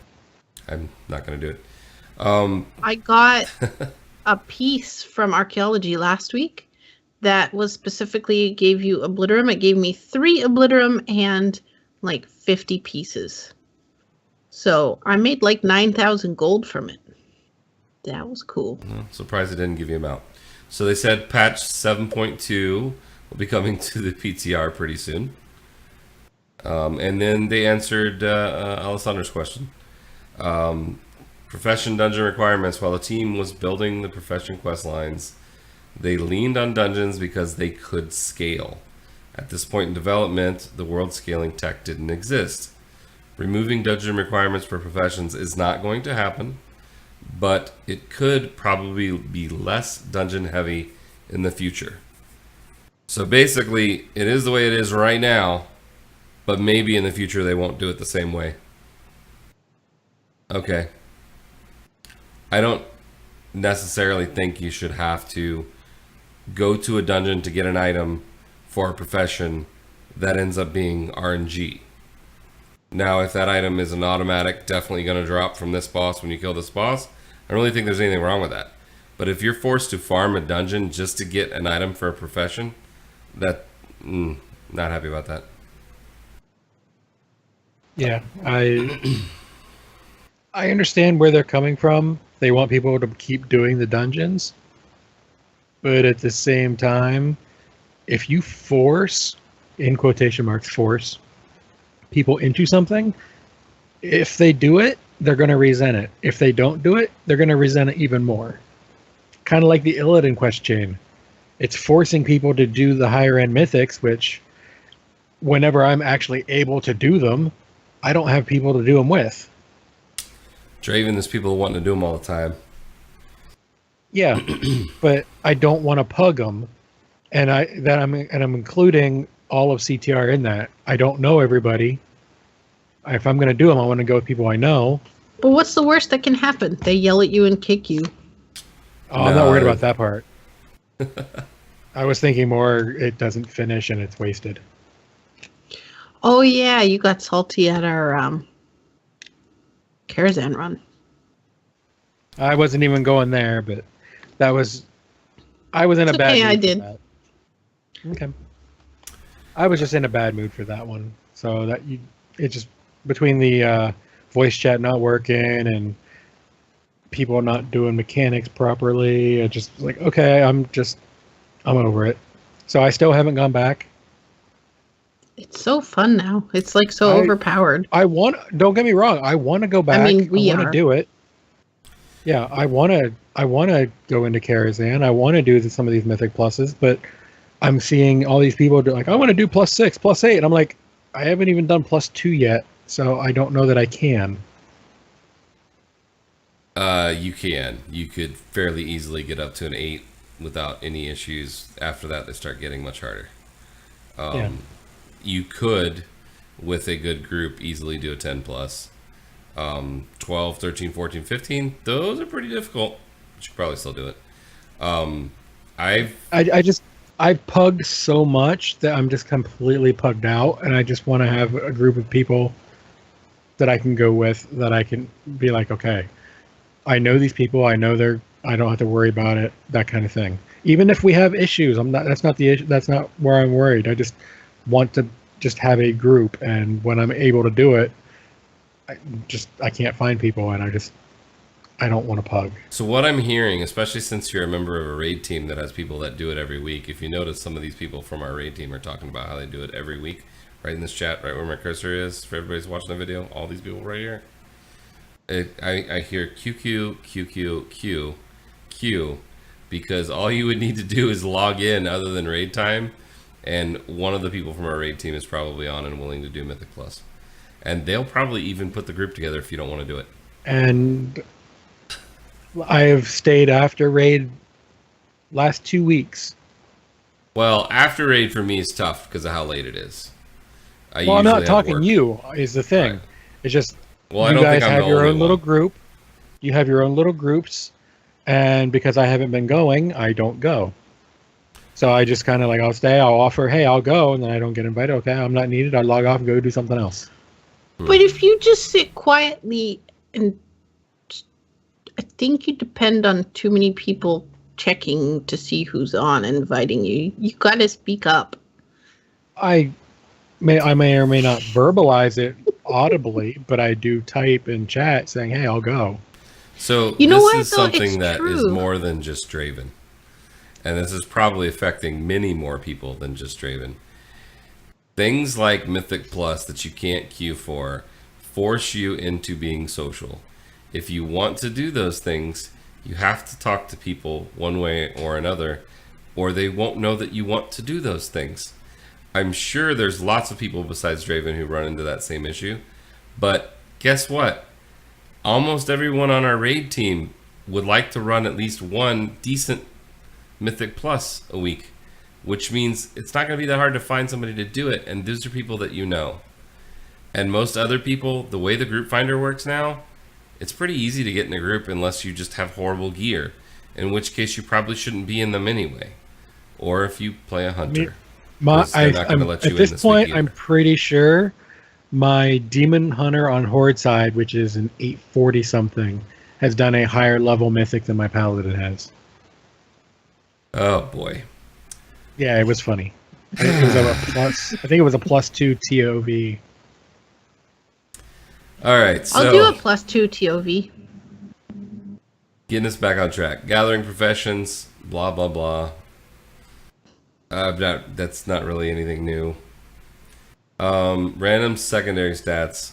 I'm not going to do it. I got a piece from archaeology last week that was specifically gave you obliterum. It gave me 3 obliterum and like 50 pieces. So I made like 9,000 gold from it. That was cool. I'm surprised it didn't give you a mount. So they said patch 7.2 will be coming to the PTR pretty soon. And then they answered Alessandra's question. Profession dungeon requirements. While the team was building the profession quest lines, they leaned on dungeons because they could scale. At this point in development, the world scaling tech didn't exist. Removing dungeon requirements for professions is not going to happen, but it could probably be less dungeon heavy in the future. So basically, it is the way it is right now, but maybe in the future they won't do it the same way. Okay. I don't necessarily think you should have to go to a dungeon to get an item for a profession that ends up being RNG. Now, if that item is an automatic, definitely going to drop from this boss when you kill this boss, I don't really think there's anything wrong with that. But if you're forced to farm a dungeon just to get an item for a profession, not happy about that. Yeah, I understand where they're coming from. They want people to keep doing the dungeons. But at the same time, if you force, in quotation marks, force people into something, if they do it, they're going to resent it. If they don't do it, they're going to resent it even more. Kind of like the Illidan quest chain. It's forcing people to do the higher end mythics, which whenever I'm actually able to do them, I don't have people to do them with. Draven, there's people wanting to do them all the time. Yeah, but I don't want to pug them, and I'm including all of CTR in that. I don't know everybody. If I'm going to do them, I want to go with people I know. But what's the worst that can happen? They yell at you and kick you. Oh, I'm not No. worried about that part. I was thinking more it doesn't finish and it's wasted. Oh yeah, you got salty at our Karazhan run. I wasn't even going there, but I was in It's a bad okay, mood I for did. that. Okay. I was just in a bad mood for that one. So it just between the voice chat not working and people not doing mechanics properly. I just like, okay, I'm over it. So I still haven't gone back. It's so fun now. It's like so overpowered. Don't get me wrong, I want to go back. I mean, we want to do it. Yeah, I want to go into Karazhan. I want to do some of these Mythic Pluses, but I'm seeing all these people do like, I want to do +6, +8, and I'm like, I haven't even done +2 yet, so I don't know that I can. You can. You could fairly easily get up to an 8 without any issues. After that, they start getting much harder. Yeah. You could, with a good group, easily do a 10 plus. 12, 13, 14, 15, those are pretty difficult. But you could probably still do it. I've pugged so much that I'm just completely pugged out, and I just want to have a group of people that I can go with, that I can be like, okay, I know these people, I don't have to worry about it, that kind of thing. Even if we have issues, that's not the issue, that's not where I'm worried. I just want to just have a group, and when I'm able to do it, I can't find people, and I don't want to pug. So what I'm hearing, especially since you're a member of a raid team that has people that do it every week, if you notice, some of these people from our raid team are talking about how they do it every week, right in this chat, right where my cursor is, for everybody's watching the video, all these people right here. I hear QQ, QQ, Q, Q, because all you would need to do is log in other than raid time, and one of the people from our raid team is probably on and willing to do Mythic Plus. And they'll probably even put the group together if you don't want to do it. And I have stayed after raid last 2 weeks. Well, after raid for me is tough because of how late it is. Well, I'm not talking you, is the thing. Right. It's just, well, you guys have your own little group. You have your own little groups. And because I haven't been going, I don't go. So I just kind of like, I'll stay, I'll offer, hey, I'll go, and then I don't get invited. Okay, I'm not needed. I log off and go do something else. But if you just sit quietly, and I think you depend on too many people checking to see who's on and inviting you. You got to speak up. I may or may not verbalize it audibly, but I do type in chat saying, hey, I'll go. So this is something that is more than just Draven. And this is probably affecting many more people than just Draven. Things like Mythic Plus that you can't queue for force you into being social. If you want to do those things, you have to talk to people one way or another, or they won't know that you want to do those things. I'm sure there's lots of people besides Draven who run into that same issue, but guess what? Almost everyone on our raid team would like to run at least one decent Mythic Plus a week, which means it's not going to be that hard to find somebody to do it, and those are people that you know. And most other people, the way the group finder works now, it's pretty easy to get in a group unless you just have horrible gear, in which case you probably shouldn't be in them anyway. Or if you play a hunter. At this point, I'm pretty sure my Demon Hunter on Horde side, which is an 840 something, has done a higher level mythic than my Paladin has. Oh boy. Yeah, it was funny. I think it was a +2 TOV. All right, so I'll do a +2 TOV. Getting us back on track. Gathering professions, blah blah blah. That's not really anything new. Random secondary stats.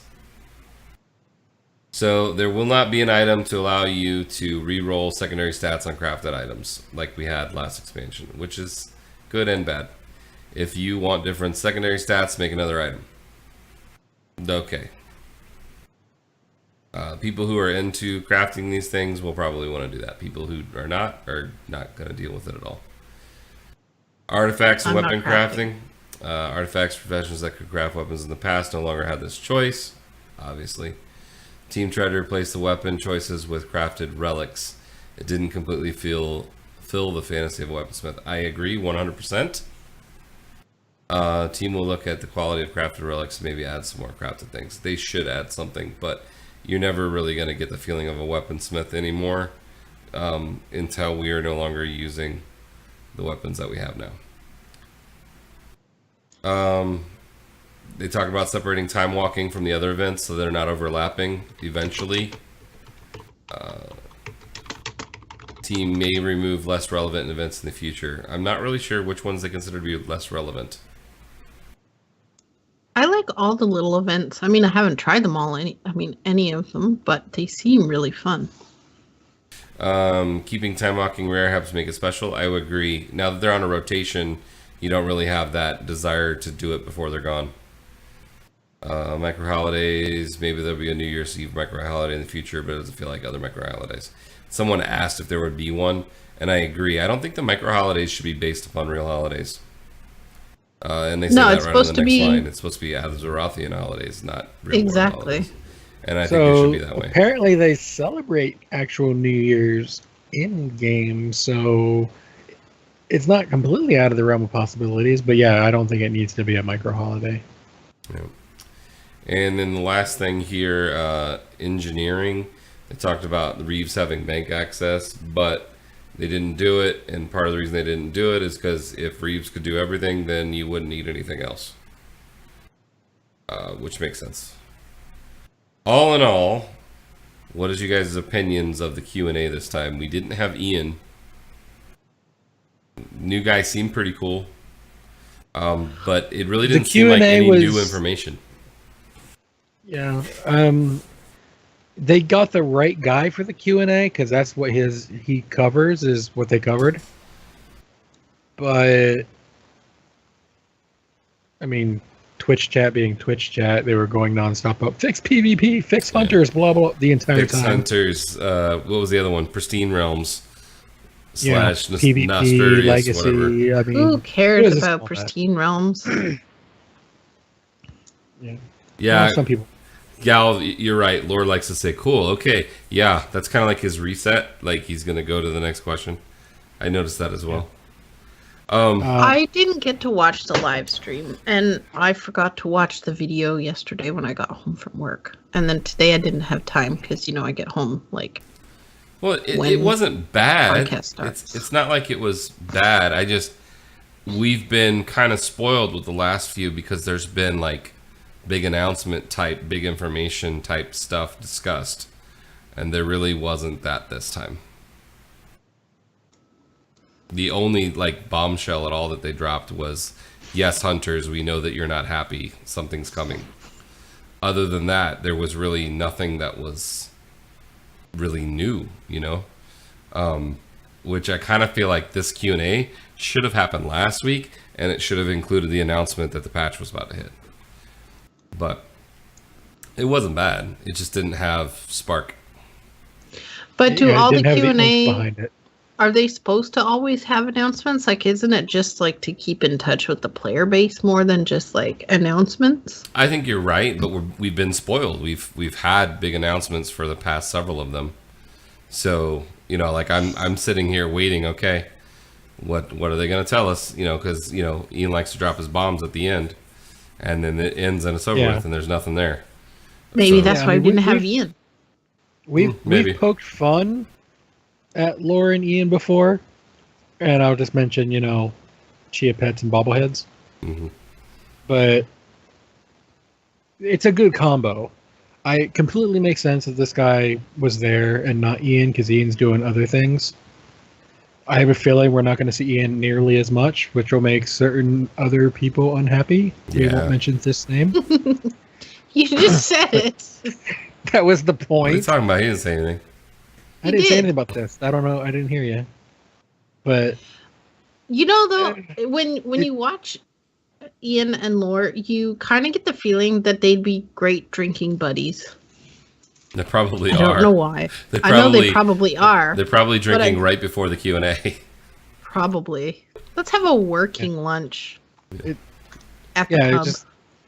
So there will not be an item to allow you to re-roll secondary stats on crafted items like we had last expansion, which is good and bad. If you want different secondary stats, make another item. Okay. People who are into crafting these things will probably want to do that. People who are not going to deal with it at all. Artifacts and weapon crafting. Artifacts professions that could craft weapons in the past no longer have this choice, obviously. Team tried to replace the weapon choices with crafted relics. It didn't completely fill the fantasy of a weaponsmith. I agree 100%. Team will look at the quality of crafted relics and maybe add some more crafted things. They should add something, but you're never really going to get the feeling of a weaponsmith anymore until we are no longer using the weapons that we have now. They talk about separating time walking from the other events so they're not overlapping eventually. team may remove less relevant events in the future. I'm not really sure which ones they consider to be less relevant. I like all the little events. I mean, I haven't tried them all, any of them, but they seem really fun. Keeping time walking rare helps make it special. I would agree. Now that they're on a rotation, you don't really have that desire to do it before they're gone. Micro holidays, maybe there'll be a New Year's Eve micro holiday in the future, but it doesn't feel like other micro holidays. Someone asked if there would be one, and I agree. I don't think the micro holidays should be based upon real holidays. And they say No, that it's right on the supposed to next be- line. It's supposed to be Azerothian holidays, not real world Exactly. holidays. And I think it should be that way. Apparently they celebrate actual New Year's in game, so it's not completely out of the realm of possibilities. But yeah, I don't think it needs to be a micro holiday. Yeah. And then the last thing here, engineering. They talked about Reeves having bank access, but they didn't do it. And part of the reason they didn't do it is because if Reeves could do everything, then you wouldn't need anything else. Which makes sense. All in all, what is you guys' opinions of the Q&A this time? We didn't have Ian. New guy seemed pretty cool. But it really didn't seem like Q&A any new was- information. Yeah. They got the right guy for the Q&A because that's what he covers is what they covered. But I mean, Twitch chat being Twitch chat, they were going nonstop up. Fix PvP, fix hunters, blah blah the entire Fix time. Hunters, what was the other one? Pristine Realms Yeah, slash PvP, Nosturius, Legacy. whatever. I mean, Who it cares was a about small Pristine Realms? Yeah, some people. Gal, you're right. Lord likes to say, cool, okay. Yeah, that's kind of like his reset. Like he's going to go to the next question. I noticed that as well. I didn't get to watch the live stream, and I forgot to watch the video yesterday when I got home from work. And then today I didn't have time because, I get home like... Well, it when wasn't bad. podcast starts. It's not like it was bad. We've been kind of spoiled with the last few because there's been like big announcement type, big information type stuff discussed. And there really wasn't that this time. The only like bombshell at all that they dropped was, yes, hunters, we know that you're not happy. Something's coming. Other than that, there was really nothing that was really new, which I kind of feel like this Q&A should have happened last week, and it should have included the announcement that the patch was about to hit. But it wasn't bad. It just didn't have spark. But do Yeah, it all the didn't have the oomph Q&A... behind it. Are they supposed to always have announcements? Like, isn't it just like to keep in touch with the player base more than just like announcements? I think you're right, but we've been spoiled. We've had big announcements for the past several of them. So, like I'm sitting here waiting, okay, what are they going to tell us? Because, Ian likes to drop his bombs at the end, and then it ends and it's over Yeah. with, and there's nothing there. Maybe So- that's Yeah, why I we mean, didn't have we've- Ian. We've poked fun at Laura and Ian before, and I'll just mention, Chia Pets and Bobbleheads. Mhm. But it's a good combo. I completely make sense that this guy was there and not Ian because Ian's doing other things. I have a feeling we're not going to see Ian nearly as much, which will make certain other people unhappy. We Yeah. won't mention this name. You just said it. That was the What are you point. talking about? He didn't say anything. I You didn't say did. anything about this. I don't know. I didn't hear you. But Though, when you watch Ian and Lore, you kind of get the feeling that they'd be great drinking buddies. They probably I are. don't know why. They I know they probably are. They're probably But drinking right before the Q&A. Probably. Let's have a working lunch. At the yeah, pub.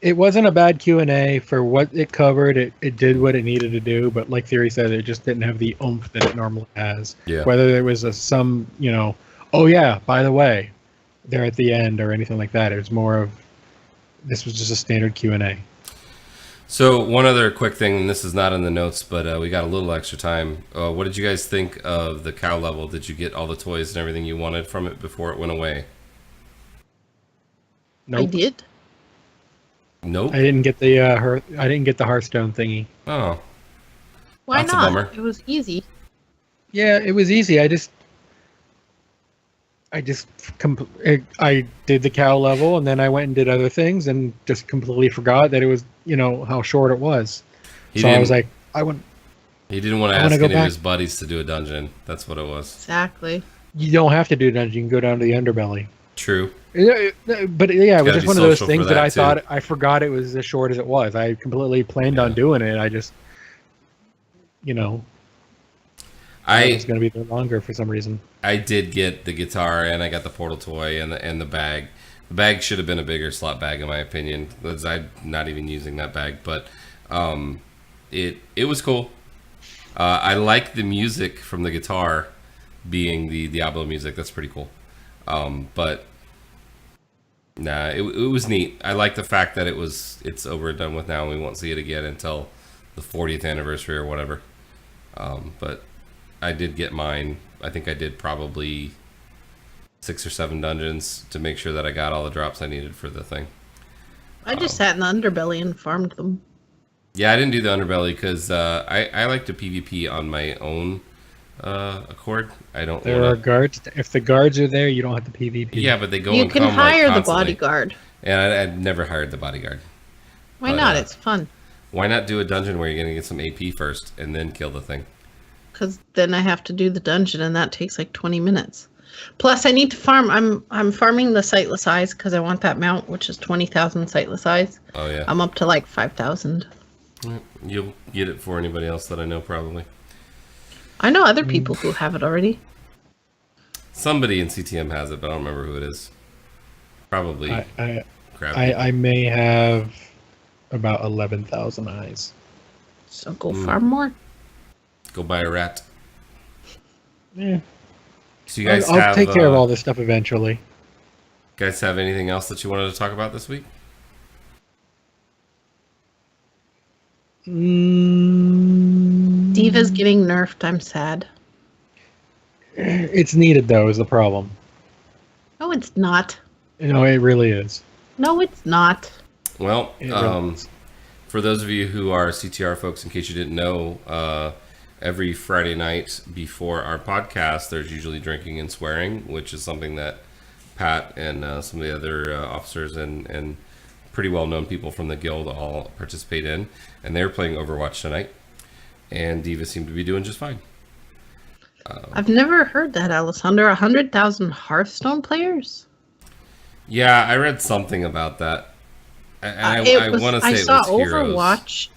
it wasn't a bad Q&A for what it covered. It did what it needed to do, but like Theory said, it just didn't have the oomph that it normally has. Yeah. Whether there was some, oh yeah, by the way, they're at the end or anything like that. It was more of, this was just a standard Q&A. So one other quick thing, and this is not in the notes, but we got a little extra time. What did you guys think of the cow level? Did you get all the toys and everything you wanted from it before it went away? Nope. I did. Nope. I didn't get the I didn't get the Hearthstone thingy. Oh, Why That's a not? bummer. It was easy. Yeah, it was easy. I just I did the cow level, and then I went and did other things, and just completely forgot that it was, how short it was. He So I didn't. was like, I want. He didn't want to I wanna ask go any of back. his buddies to do a dungeon. That's what it was. Exactly. You don't have to do dungeon. You can go down to the underbelly. True. Yeah, but yeah, it was gotta just be one of those social for things that that, I too. thought I forgot it was as short as it was. I completely planned on Yeah. doing it. I just, thought it was going to be longer for some reason. I did get the guitar and I got the portal toy and the bag. The bag should have been a bigger slot bag in my opinion. Because I'm not even using that bag, but it was cool. I like the music from the guitar being the Diablo music. That's pretty cool. But nah, it was neat. I like the fact that it's over and done with now, and we won't see it again until the 40th anniversary or whatever. But I did get mine. I think I did probably 6 or 7 dungeons to make sure that I got all the drops I needed for the thing. I just sat in the underbelly and farmed them. Yeah, I didn't do the underbelly because I like to PvP on my own accord. I don't There are want to. guards. If the guards are there, you don't have to PvP. Yeah, but they go You and can come hire like the constantly. bodyguard. And I've never hired the bodyguard. Why But, not? uh, It's fun. Why not do a dungeon where you're gonna get some AP first and then kill the thing? Because then I have to do the dungeon, and that takes like 20 minutes. Plus, I need to farm. I'm farming the sightless eyes because I want that mount, which is 20,000 sightless eyes. Oh yeah, I'm up to like 5,000. you'll get it for anybody else that I know probably. I know other people who have it already. Somebody in CTM has it, but I don't remember who it is. Probably I crap. I may have about 11,000 eyes. So go farm more. Go buy a rat. Yeah, So you guys I'll have take care of all this stuff eventually. guys have anything else that you wanted to talk about this week? Diva's getting nerfed. I'm sad. It's needed though, is the problem. No, it's not. It really is. No, it's not. Well, It really is. for those of you who are CTR folks, in case you didn't know, every Friday night before our podcast, there's usually drinking and swearing, which is something that Pat and some of the other officers and pretty well-known people from the guild all participate in. And they're playing Overwatch tonight. And Diva seemed to be doing just fine. I've never heard that, Alessandra. 100,000 Hearthstone players? Yeah, I read something about that. And I want to say I it saw was Heroes. Overwatch. Or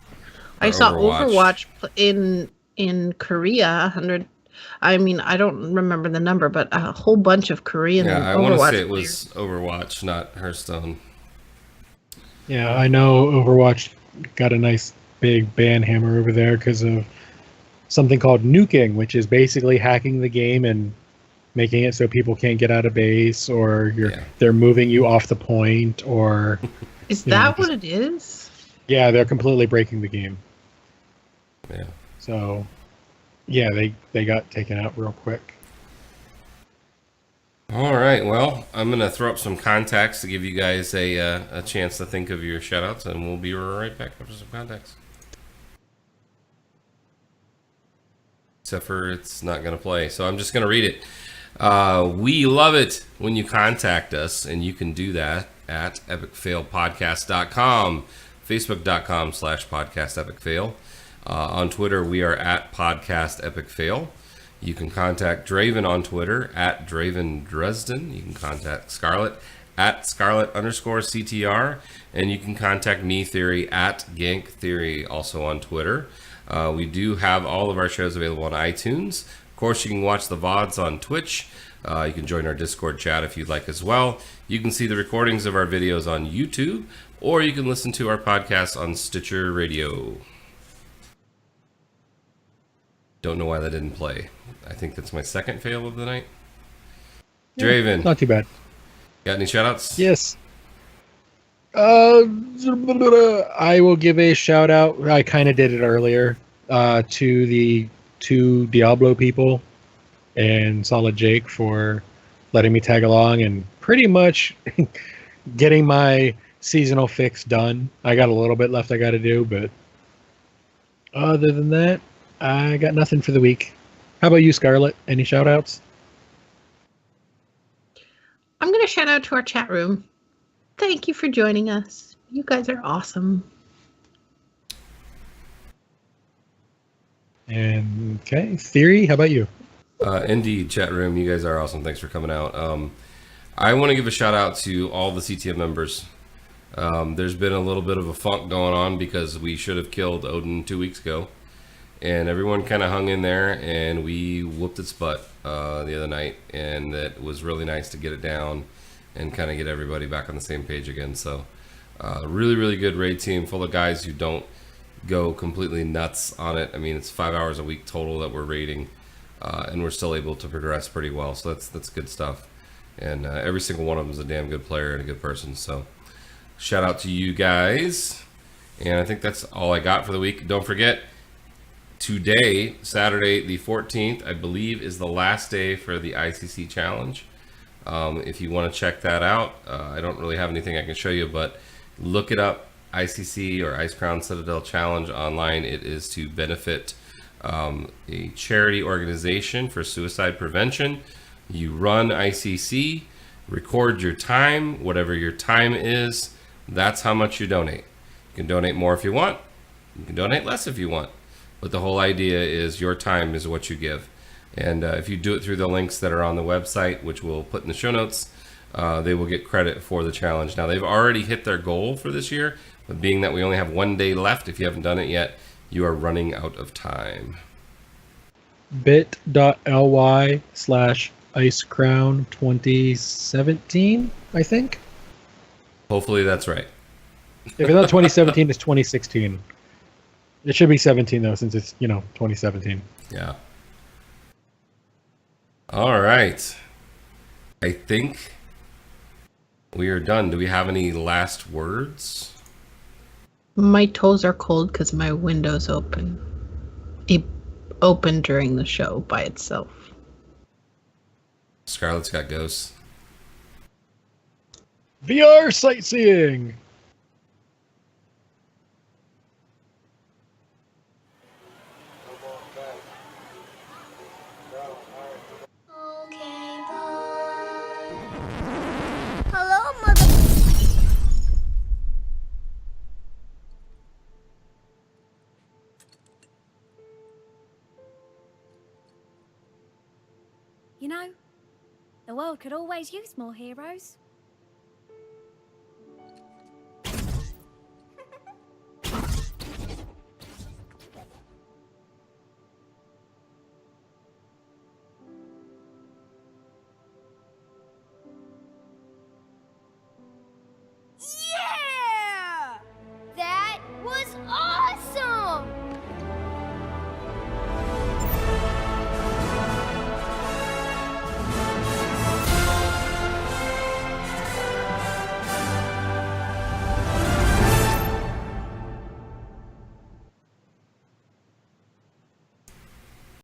I saw Overwatch. Overwatch in Korea. 100. I mean, I don't remember the number, but a whole bunch of Korean Yeah, I Overwatch want to say it players. was Overwatch, not Hearthstone. Yeah, I know Overwatch got a nice big ban hammer over there because of something called nuking, which is basically hacking the game and making it so people can't get out of base, or Yeah. they're moving you off the point, or Is Yeah, that what it is? yeah, they're completely breaking the game. Yeah. So yeah, they got taken out real quick. All right. Well, I'm gonna throw up some contacts to give you guys a chance to think of your shoutouts, and we'll be right back after some contacts. Except for it's not gonna play, so I'm just gonna read it. We love it when you contact us, and you can do that at epicfailpodcast.com, facebook.com/podcastepicfail. On Twitter, we are at podcastepicfail. You can contact Draven on Twitter at Draven Dresden. You can contact Scarlett at Scarlett_CTR. And you can contact me, Theory, at Gank Theory, also on Twitter. We do have all of our shows available on iTunes. Of course, you can watch the VODs on Twitch. You can join our Discord chat if you'd like as well. You can see the recordings of our videos on YouTube, or you can listen to our podcast on Stitcher Radio. Don't know why that didn't play. I think that's my second fail of the night. Draven, Not too bad. got any shoutouts? Yes. I will give a shout out. I kind of did it earlier to the two Diablo people and Solid Jake for letting me tag along and pretty much getting my seasonal fix done. I got a little bit left I got to do, but other than that, I got nothing for the week. How about you, Scarlett? Any shout outs? I'm going to shout out to our chat room. Thank you for joining us. You guys are awesome. And okay, Theory, how about you? Indeed, chat room, you guys are awesome. Thanks for coming out. I want to give a shout out to all the CTM members. There's been a little bit of a funk going on because we should have killed Odin 2 weeks ago. And everyone kind of hung in there, and we whooped its butt the other night. And it was really nice to get it down and kind of get everybody back on the same page again. So really, really good raid team full of guys who don't go completely nuts on it. I mean, it's 5 hours a week total that we're raiding, and we're still able to progress pretty well. So that's good stuff. And every single one of them is a damn good player and a good person. So shout out to you guys. And I think that's all I got for the week. Don't forget, today, Saturday the 14th, I believe, is the last day for the ICC challenge. If you want to check that out, I don't really have anything I can show you, but look it up, ICC or Ice Crown Citadel Challenge online. It is to benefit a charity organization for suicide prevention. You run ICC, record your time, whatever your time is, that's how much you donate. You can donate more if you want, you can donate less if you want. But the whole idea is your time is what you give. And if you do it through the links that are on the website, which we'll put in the show notes, they will get credit for the challenge. Now, they've already hit their goal for this year, but being that we only have 1 day left, if you haven't done it yet, you are running out of time. bit.ly/IceCrown2017, I think. Hopefully that's right. If it's not 2017, it's 2016. It should be 17 though, since it's 2017. Yeah. All right. I think we are done. Do we have any last words? My toes are cold because my window's open. It opened during the show by itself. Scarlett's got ghosts. VR sightseeing. Okay, bye. Hello, mother. You know, the world could always use more heroes.